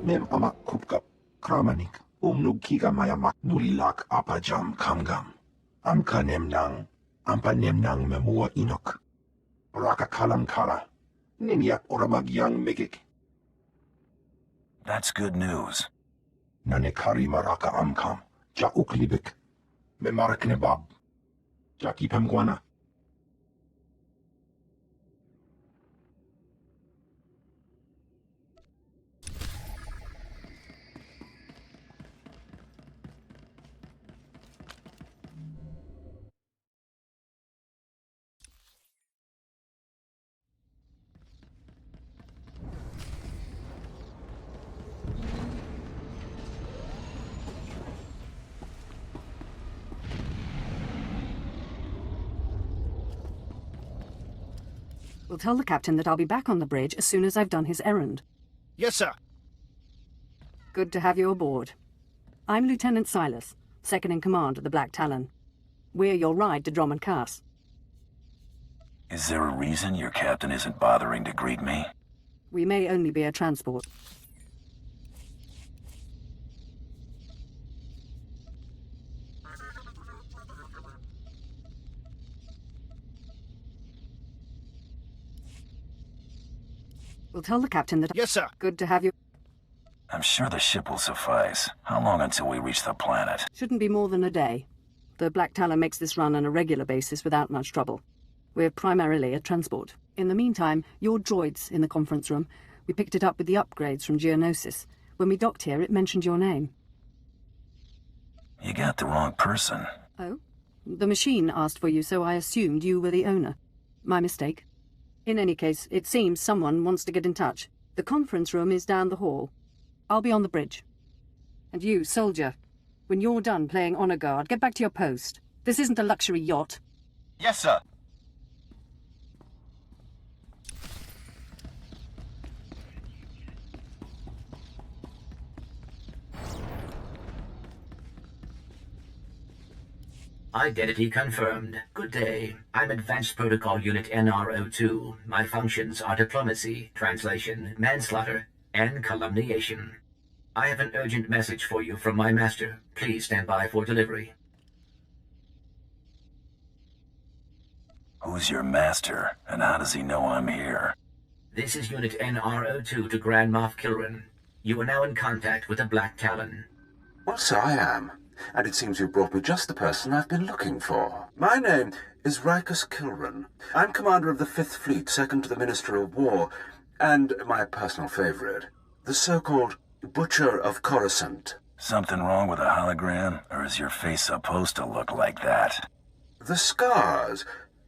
Speaker 12: Mem amak kupkap kramanik umnug kiga mayamak nulilak apajam kamgam. Amka nemnang, ampa nemnang memua inok. Raka kalam kala, ninyak oramagyang megik.
Speaker 8: That's good news.
Speaker 12: Nanekari maraka amkam, ja uklibik. Memarak nebab. Ja kipemguana.
Speaker 21: We'll tell the captain that I'll be back on the bridge as soon as I've done his errand.
Speaker 22: Yes, sir.
Speaker 21: Good to have you aboard. I'm Lieutenant Silas, second in command of the Black Talon. We're your ride to Drummond Cass.
Speaker 8: Is there a reason your captain isn't bothering to greet me?
Speaker 21: We may only be a transport. We'll tell the captain that...
Speaker 22: Yes, sir.
Speaker 21: Good to have you.
Speaker 8: I'm sure the ship will suffice. How long until we reach the planet?
Speaker 21: Shouldn't be more than a day. The Black Talon makes this run on a regular basis without much trouble. We're primarily a transport. In the meantime, your droid's in the conference room. We picked it up with the upgrades from Geonosis. When we docked here, it mentioned your name.
Speaker 8: You got the wrong person.
Speaker 21: Oh? The machine asked for you, so I assumed you were the owner. My mistake. In any case, it seems someone wants to get in touch. The conference room is down the hall. I'll be on the bridge. And you, soldier, when you're done playing honor guard, get back to your post. This isn't a luxury yacht.
Speaker 22: Yes, sir.
Speaker 10: Identity confirmed. Good day. I'm Advanced Protocol Unit NR02. My functions are diplomacy, translation, manslaughter, and calumniation. I have an urgent message for you from my master. Please stand by for delivery.
Speaker 8: Who's your master, and how does he know I'm here?
Speaker 10: This is Unit NR02 to Grand Moff Kilran. You are now in contact with the Black Talon.
Speaker 9: Well, so I am. And it seems you brought me just the person I've been looking for. My name is Rikus Kilran. I'm commander of the 5th Fleet, second to the Minister of War, and my personal favorite, the so-called Butcher of Coruscant.
Speaker 8: Something wrong with a hologram, or is your face supposed to look like that?
Speaker 9: The scars,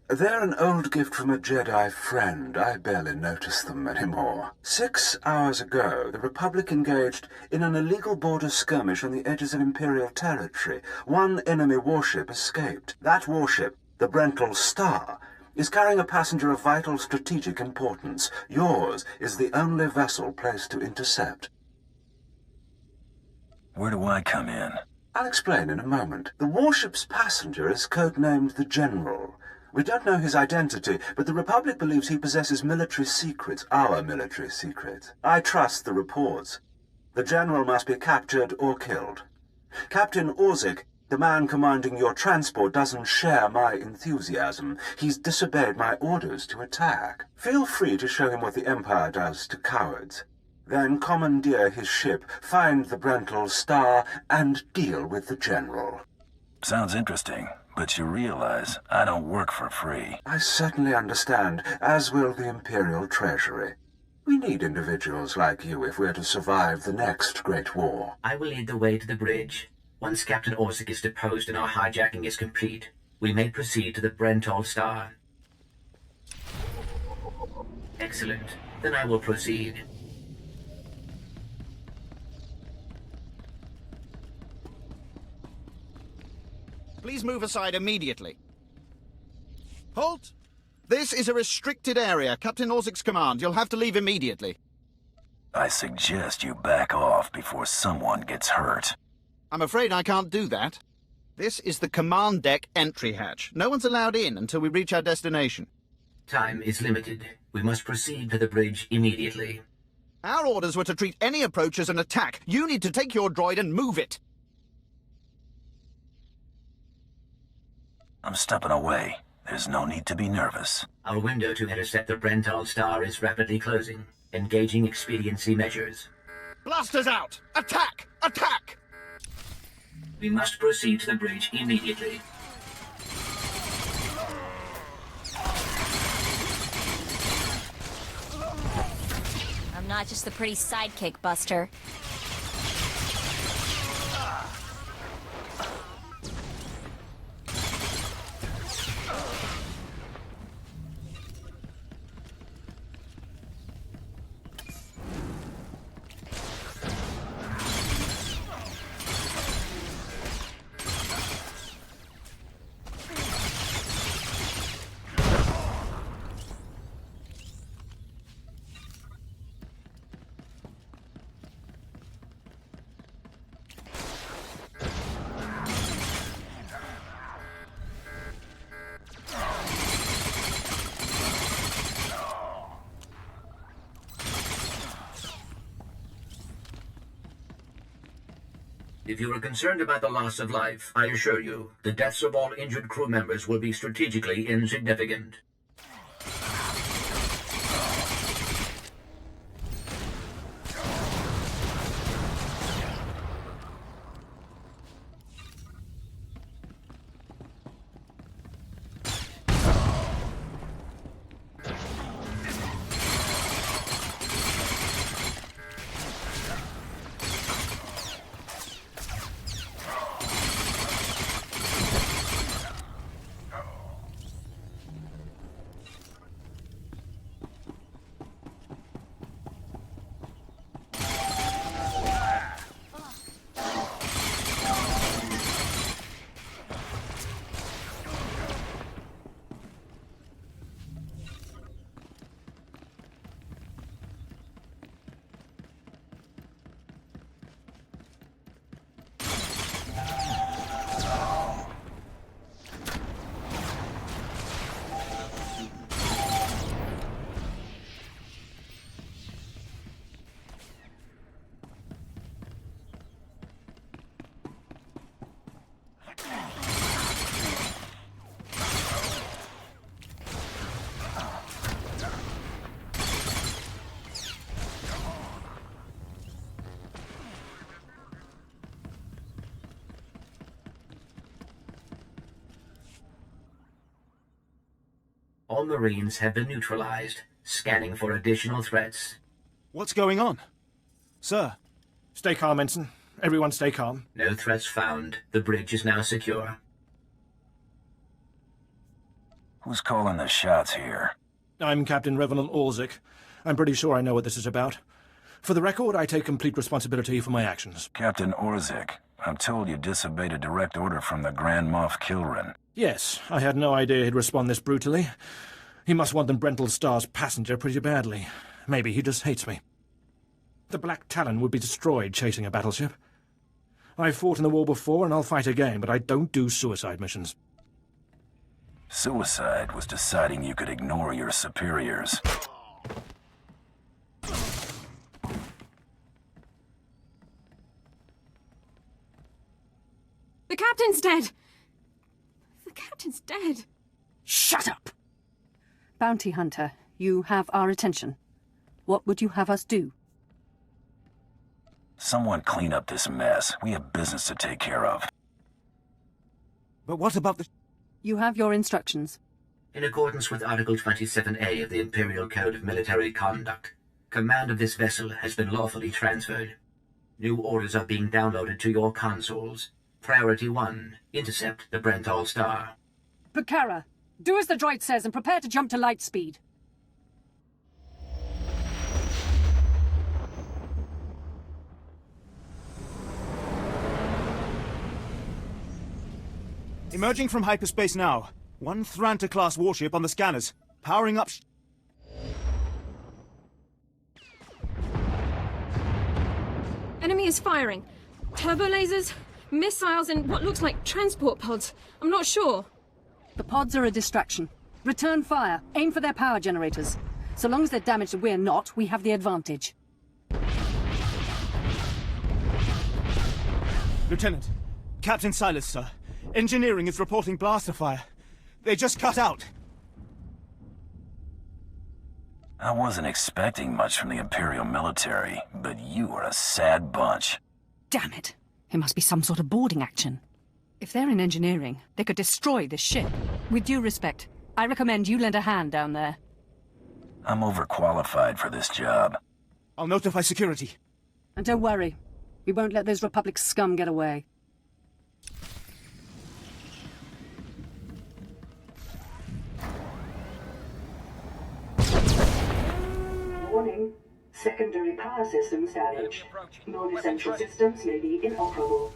Speaker 9: they're an old gift from a Jedi friend. I barely notice them anymore. 6 hours ago, the Republic engaged in an illegal border skirmish on the edges of Imperial territory. One enemy warship escaped. That warship, the Brental Star, is carrying a passenger of vital strategic importance. Yours is the only vessel placed to intercept.
Speaker 8: Where do I come in?
Speaker 9: I'll explain in a moment. The warship's passenger is codenamed the General. We don't know his identity, but the Republic believes he possesses military secrets, our military secrets. I trust the reports. The General must be captured or killed. Captain Orzik, the man commanding your transport, doesn't share my enthusiasm. He's disobeyed my orders to attack. Feel free to show him what the Empire does to cowards. Then commandeer his ship, find the Brental Star, and deal with the General.
Speaker 8: Sounds interesting. But you realize I don't work for free.
Speaker 9: I certainly understand, as will the Imperial Treasury. We need individuals like you if we're to survive the next Great War.
Speaker 10: I will lead the way to the bridge. Once Captain Orzik is deposed and our hijacking is complete, we may proceed to the Brental Star. Excellent. Then I will proceed.
Speaker 22: Please move aside immediately. Halt! This is a restricted area. Captain Orzik's command. You'll have to leave immediately.
Speaker 8: I suggest you back off before someone gets hurt.
Speaker 22: I'm afraid I can't do that. This is the command deck entry hatch. No one's allowed in until we reach our destination.
Speaker 10: Time is limited. We must proceed to the bridge immediately.
Speaker 22: Our orders were to treat any approach as an attack. You need to take your droid and move it.
Speaker 8: I'm stepping away. There's no need to be nervous.
Speaker 10: Our window to intercept the Brental Star is rapidly closing. Engaging expediency measures.
Speaker 22: Blasters out! Attack! Attack!
Speaker 10: We must proceed to the bridge immediately.
Speaker 2: I'm not just the pretty sidekick, Buster.
Speaker 10: If you are concerned about the loss of life, I assure you, the deaths of all injured crew members will be strategically insignificant. All Marines have been neutralized. Scanning for additional threats.
Speaker 1: What's going on? Sir, stay calm, Ensign. Everyone stay calm.
Speaker 10: No threats found. The bridge is now secure.
Speaker 8: Who's calling the shots here?
Speaker 1: I'm Captain Revenant Orzik. I'm pretty sure I know what this is about. For the record, I take complete responsibility for my actions.
Speaker 8: Captain Orzik, I'm told you disobeyed a direct order from the Grand Moff Kilrin.
Speaker 1: Yes, I had no idea he'd respond this brutally. He must want the Brental Star's passenger pretty badly. Maybe he just hates me. The Black Talon would be destroyed chasing a battleship. I've fought in the war before, and I'll fight again, but I don't do suicide missions.
Speaker 8: Suicide was deciding you could ignore your superiors.
Speaker 4: The captain's dead! The captain's dead!
Speaker 21: Shut up! Bounty Hunter, you have our attention. What would you have us do?
Speaker 8: Someone clean up this mess. We have business to take care of.
Speaker 1: But what about the...
Speaker 21: You have your instructions.
Speaker 10: In accordance with Article 27A of the Imperial Code of Military Conduct, command of this vessel has been lawfully transferred. New orders are being downloaded to your consoles. Priority 1, intercept the Brental Star.
Speaker 21: Bukara, do as the droid says and prepare to jump to light speed.
Speaker 1: Emerging from hyperspace now. One Thranta-class warship on the scanners. Powering up...
Speaker 4: Enemy is firing. Turbo lasers, missiles, and what looks like transport pods. I'm not sure.
Speaker 21: The pods are a distraction. Return fire. Aim for their power generators. So long as they're damaged and we're not, we have the advantage.
Speaker 1: Lieutenant, Captain Silas, sir. Engineering is reporting blaster fire. They just cut out.
Speaker 8: I wasn't expecting much from the Imperial military, but you are a sad bunch.
Speaker 21: Damn it. It must be some sort of boarding action. If they're in engineering, they could destroy this ship. With due respect, I recommend you lend a hand down there.
Speaker 8: I'm overqualified for this job.
Speaker 1: I'll notify security.
Speaker 21: And don't worry. We won't let those Republic scum get away.
Speaker 23: Warning. Secondary power systems damaged. Non-essential systems may be inoperable.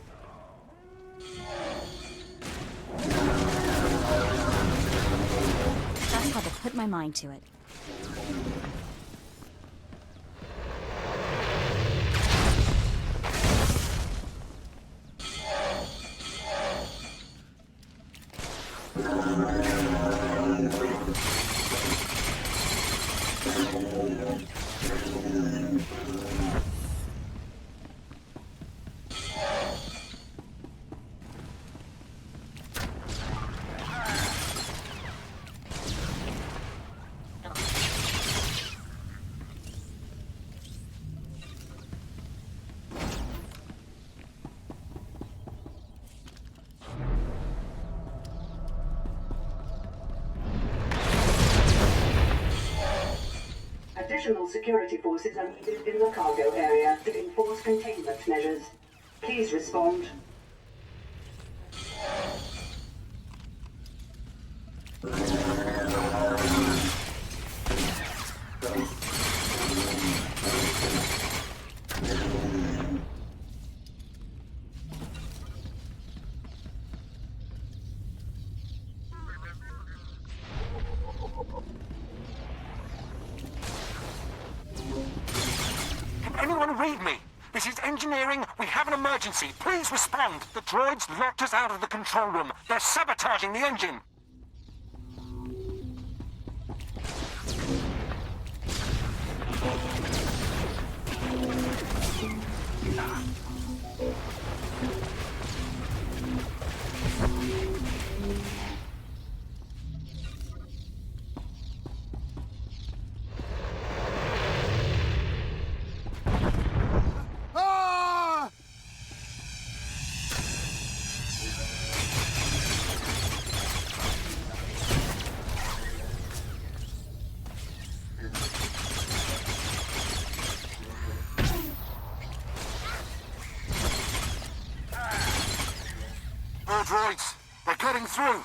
Speaker 2: That's how to put my mind to it.
Speaker 23: Additional security forces are needed in the cargo area to enforce containment measures. Please respond.
Speaker 11: Anyone read me? This is engineering. We have an emergency. Please respond. The droids locked us out of the control room. They're sabotaging the engine. Droids, they're cutting through.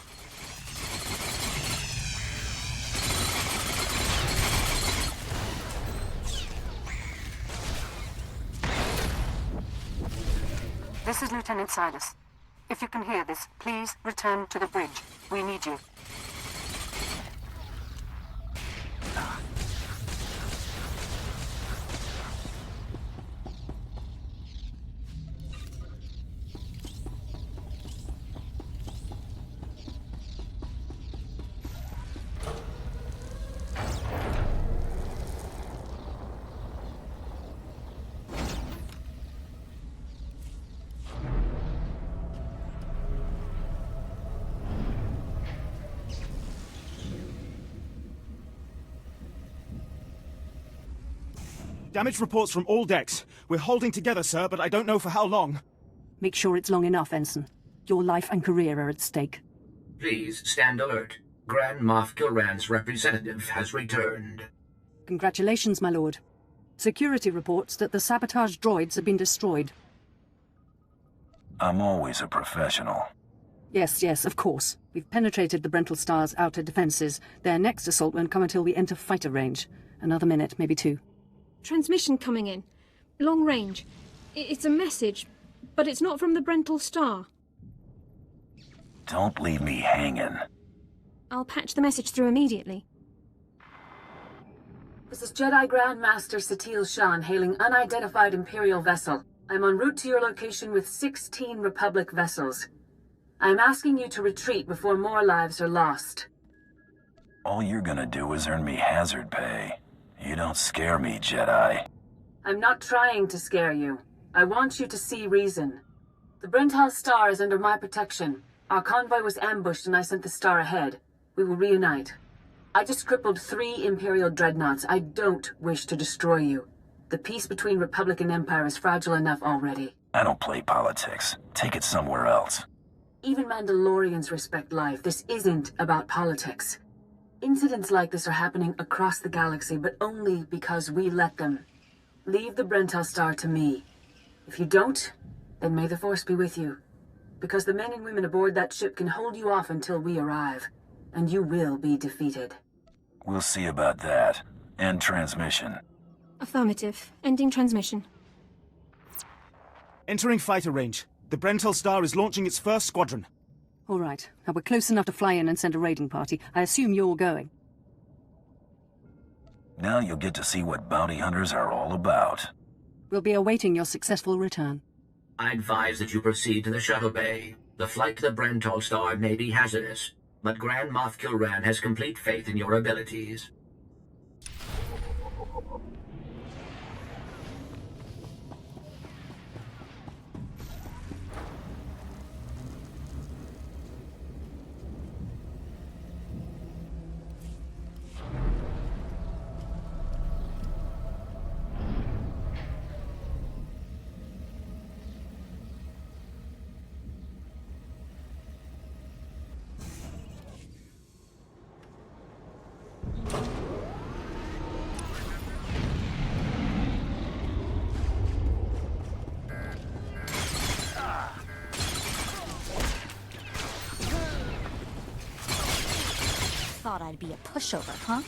Speaker 21: This is Lieutenant Silas. If you can hear this, please return to the bridge. We need you.
Speaker 14: Damage reports from all decks. We're holding together, sir, but I don't know for how long.
Speaker 21: Make sure it's long enough, Ensign. Your life and career are at stake.
Speaker 10: Please stand alert. Grand Moff Kilran's representative has returned.
Speaker 21: Congratulations, my lord. Security reports that the sabotage droids have been destroyed.
Speaker 8: I'm always a professional.
Speaker 21: Yes, of course. We've penetrated the Brental Star's outer defenses. Their next assault won't come until we enter fighter range. Another minute, maybe two.
Speaker 4: Transmission coming in. Long range. It's a message, but it's not from the Brental Star.
Speaker 8: Don't leave me hanging.
Speaker 4: I'll patch the message through immediately.
Speaker 17: This is Jedi Grand Master Satil Shan hailing unidentified Imperial vessel. I'm en route to your location with 16 Republic vessels. I'm asking you to retreat before more lives are lost.
Speaker 8: All you're gonna do is earn me hazard pay. You don't scare me, Jedi.
Speaker 17: I'm not trying to scare you. I want you to see reason. The Brental Star is under my protection. Our convoy was ambushed and I sent the Star ahead. We will reunite. I just crippled 3 Imperial dreadnoughts. I don't wish to destroy you. The peace between Republic and Empire is fragile enough already.
Speaker 8: I don't play politics. Take it somewhere else.
Speaker 17: Even Mandalorians respect life. This isn't about politics. Incidents like this are happening across the galaxy, but only because we let them. Leave the Brental Star to me. If you don't, then may the Force be with you. Because the men and women aboard that ship can hold you off until we arrive. And you will be defeated.
Speaker 8: We'll see about that. End transmission.
Speaker 4: Affirmative. Ending transmission.
Speaker 14: Entering fighter range. The Brental Star is launching its first squadron.
Speaker 21: All right. Now we're close enough to fly in and send a raiding party. I assume you're going.
Speaker 8: Now you'll get to see what bounty hunters are all about.
Speaker 21: We'll be awaiting your successful return.
Speaker 10: I advise that you proceed to the shuttle bay. The flight to the Brental Star may be hazardous, but Grand Moff Kilran has complete faith in your abilities.
Speaker 2: I'd be a pushover, huh?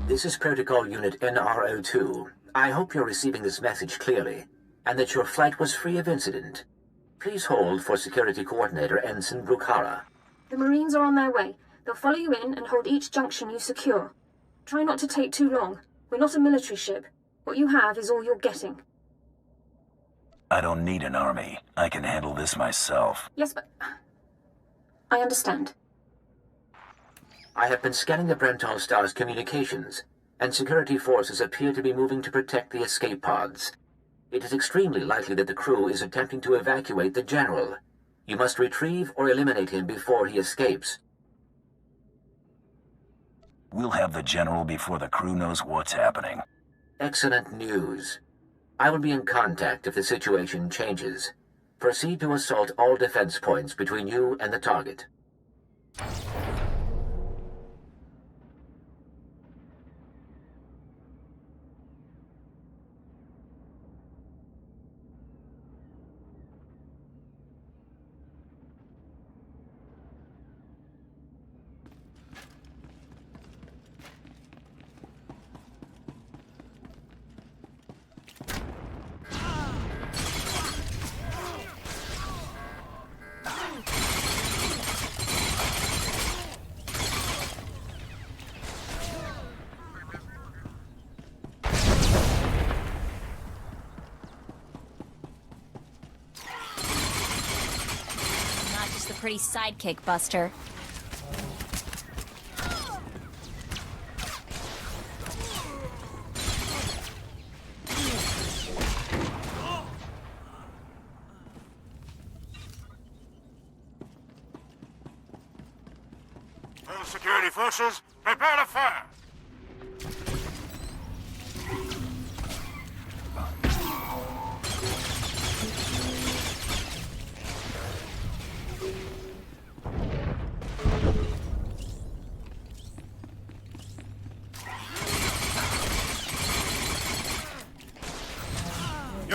Speaker 10: This is Protocol Unit NRO2. I hope you're receiving this message clearly, and that your flight was free of incident. Please hold for Security Coordinator Ensign Bougard.
Speaker 4: The Marines are on their way. They'll follow you in and hold each junction you secure. Try not to take too long. We're not a military ship. What you have is all you're getting.
Speaker 8: I don't need an army. I can handle this myself.
Speaker 4: Yes, but... I understand.
Speaker 10: I have been scanning the Brental Star's communications, and security forces appear to be moving to protect the escape pods. It is extremely likely that the crew is attempting to evacuate the General. You must retrieve or eliminate him before he escapes.
Speaker 8: We'll have the General before the crew knows what's happening.
Speaker 10: Excellent news. I will be in contact if the situation changes. Proceed to assault all defense points between you and the target.
Speaker 2: Pretty sidekick, Buster.
Speaker 11: All security forces, prepare to fire!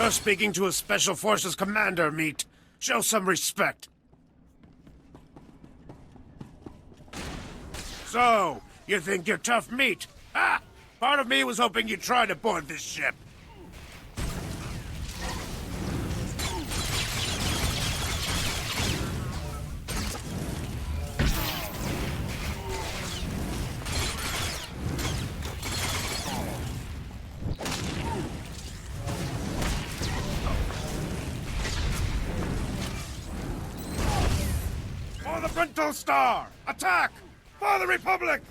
Speaker 13: You're speaking to a Special Forces commander, Meat. Show some respect. So, you think you're tough meat? Ha! Part of me was hoping you'd try to board this ship. For the Brental Star! Attack! For the Republic!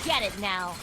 Speaker 2: Get it now.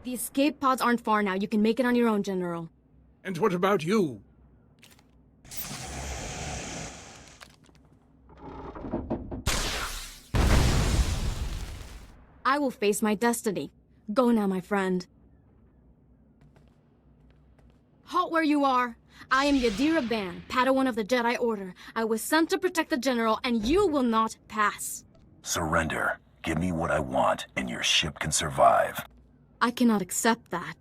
Speaker 6: The escape pods aren't far now. You can make it on your own, General.
Speaker 7: And what about you?
Speaker 6: I will face my destiny. Go now, my friend. Halt where you are. I am Yadira Ban, Padawan of the Jedi Order. I was sent to protect the General, and you will not pass.
Speaker 8: Surrender. Give me what I want, and your ship can survive.
Speaker 6: I cannot accept that.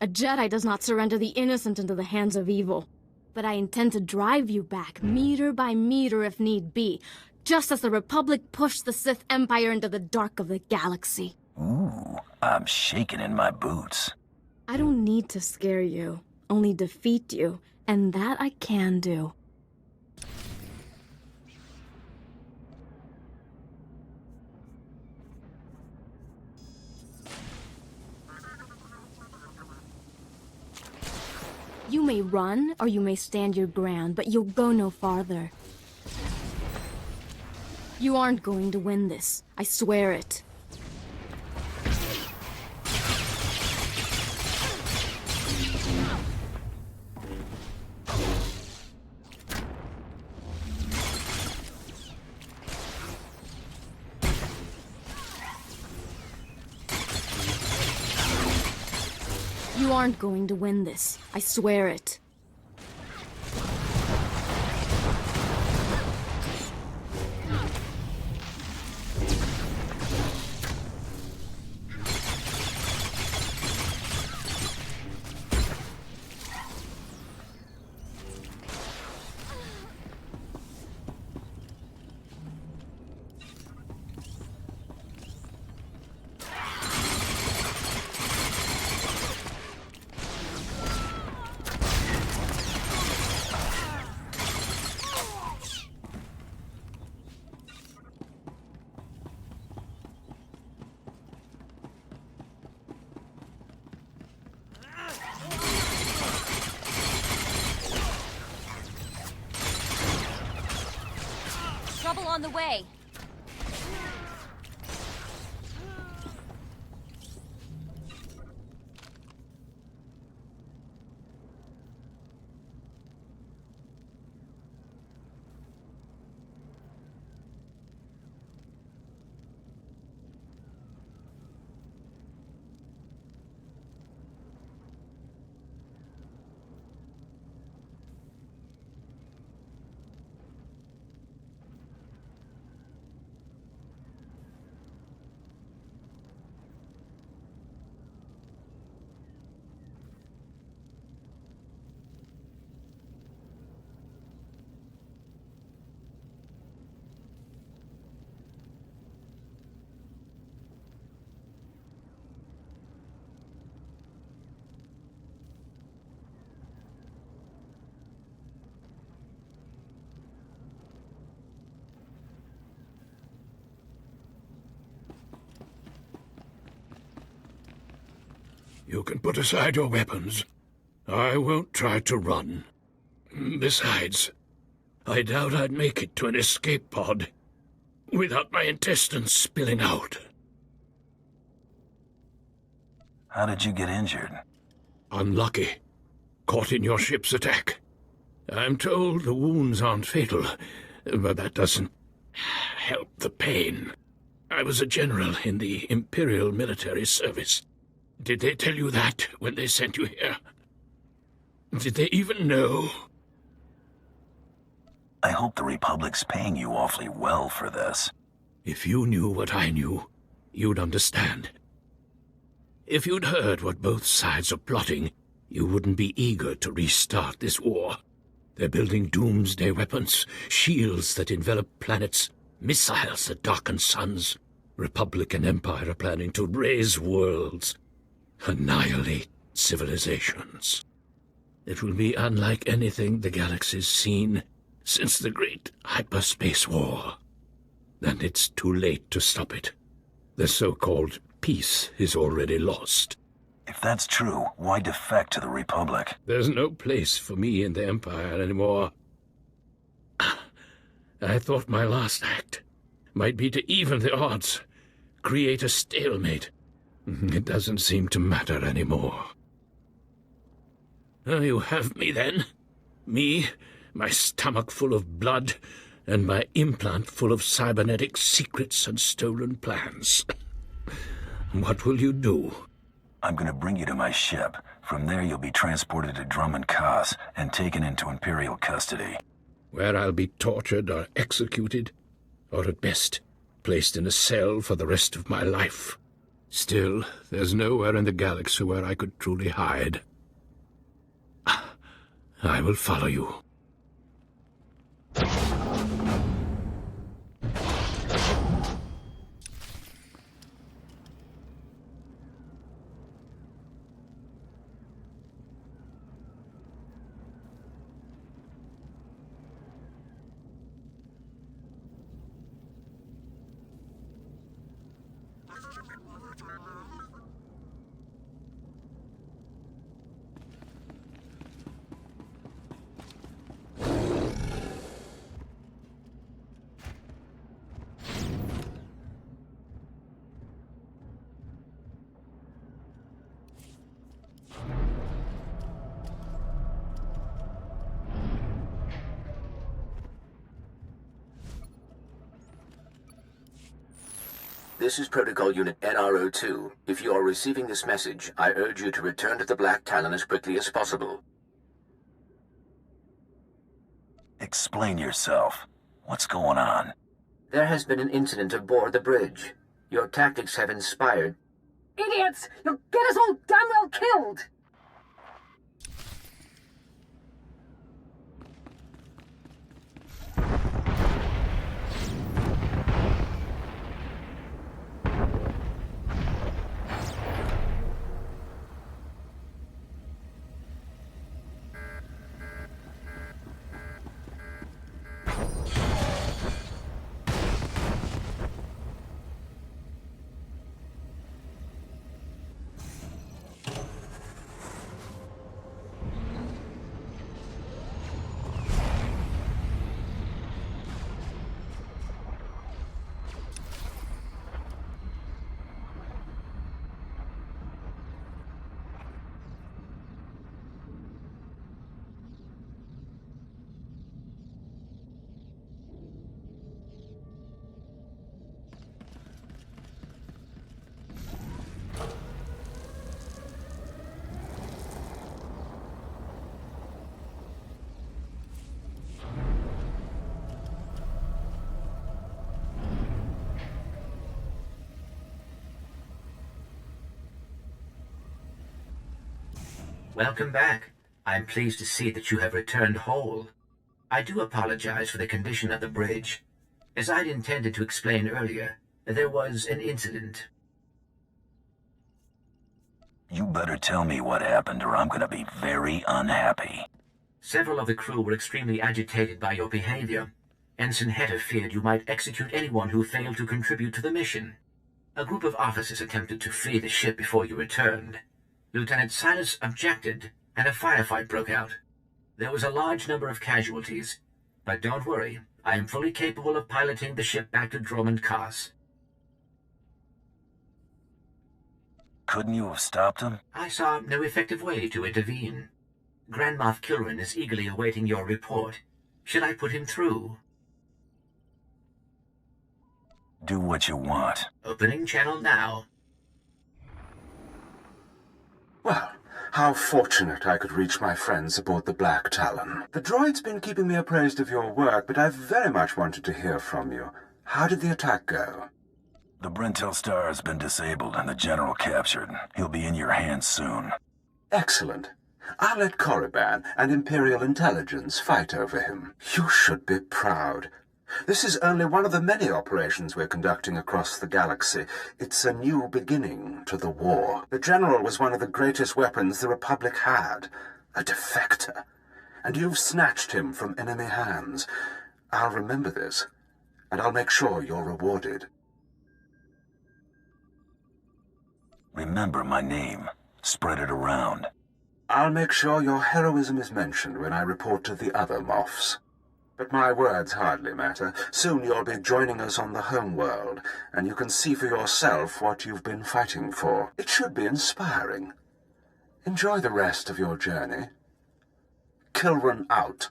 Speaker 6: A Jedi does not surrender the innocent into the hands of evil. But I intend to drive you back, meter by meter if need be, just as the Republic pushed the Sith Empire into the dark of the galaxy.
Speaker 8: Ooh, I'm shaking in my boots.
Speaker 6: I don't need to scare you, only defeat you, and that I can do. You may run, or you may stand your ground, but you'll go no farther. You aren't going to win this. I swear it. You aren't going to win this. I swear it.
Speaker 2: Trouble on the way.
Speaker 7: You can put aside your weapons. I won't try to run. Besides, I doubt I'd make it to an escape pod without my intestines spilling out.
Speaker 8: How did you get injured?
Speaker 7: Unlucky. Caught in your ship's attack. I'm told the wounds aren't fatal, but that doesn't help the pain. I was a general in the Imperial military service. Did they tell you that when they sent you here? Did they even know?
Speaker 8: I hope the Republic's paying you awfully well for this.
Speaker 7: If you knew what I knew, you'd understand. If you'd heard what both sides are plotting, you wouldn't be eager to restart this war. They're building doomsday weapons, shields that envelop planets, missiles that darken suns. Republic and Empire are planning to raise worlds, annihilate civilizations. It will be unlike anything the galaxy's seen since the Great Hyperspace War. And it's too late to stop it. The so-called peace is already lost.
Speaker 8: If that's true, why defect to the Republic?
Speaker 7: There's no place for me in the Empire anymore. I thought my last act might be to even the odds, create a stalemate. It doesn't seem to matter anymore. You have me then. Me, my stomach full of blood, and my implant full of cybernetic secrets and stolen plans. What will you do?
Speaker 8: I'm going to bring you to my ship. From there you'll be transported to Drummond Kaas and taken into Imperial custody.
Speaker 7: Where I'll be tortured or executed, or at best, placed in a cell for the rest of my life. Still, there's nowhere in the galaxy where I could truly hide. I will follow you.
Speaker 15: This is Protocol Unit NRO2. If you are receiving this message, I urge you to return to the Black Talon as quickly as possible.
Speaker 8: Explain yourself. What's going on?
Speaker 15: There has been an incident aboard the bridge. Your tactics have inspired...
Speaker 4: Idiots! You'll get us all damn well killed!
Speaker 10: Welcome back. I'm pleased to see that you have returned whole. I do apologize for the condition of the bridge. As I'd intended to explain earlier, there was an incident.
Speaker 8: You better tell me what happened or I'm gonna be very unhappy.
Speaker 10: Several of the crew were extremely agitated by your behavior. Ensign Hetter feared you might execute anyone who failed to contribute to the mission. A group of officers attempted to flee the ship before you returned. Lieutenant Silas objected, and a firefight broke out. There was a large number of casualties, but don't worry, I am fully capable of piloting the ship back to Drummond Cos.
Speaker 8: Couldn't you have stopped him?
Speaker 10: I saw no effective way to intervene. Grand Moff Kilrin is eagerly awaiting your report. Should I put him through?
Speaker 8: Do what you want.
Speaker 10: Opening channel now.
Speaker 9: Well, how fortunate I could reach my friends aboard the Black Talon. The droid's been keeping me appraised of your work, but I've very much wanted to hear from you. How did the attack go?
Speaker 8: The Brentel Star has been disabled and the General captured. He'll be in your hands soon.
Speaker 9: Excellent. I'll let Korriban and Imperial Intelligence fight over him. You should be proud. This is only one of the many operations we're conducting across the galaxy. It's a new beginning to the war. The General was one of the greatest weapons the Republic had. A defector. And you've snatched him from enemy hands. I'll remember this, and I'll make sure you're rewarded.
Speaker 8: Remember my name. Spread it around.
Speaker 9: I'll make sure your heroism is mentioned when I report to the other Moffs. But my words hardly matter. Soon you'll be joining us on the home world, and you can see for yourself what you've been fighting for. It should be inspiring. Enjoy the rest of your journey. Kilran out.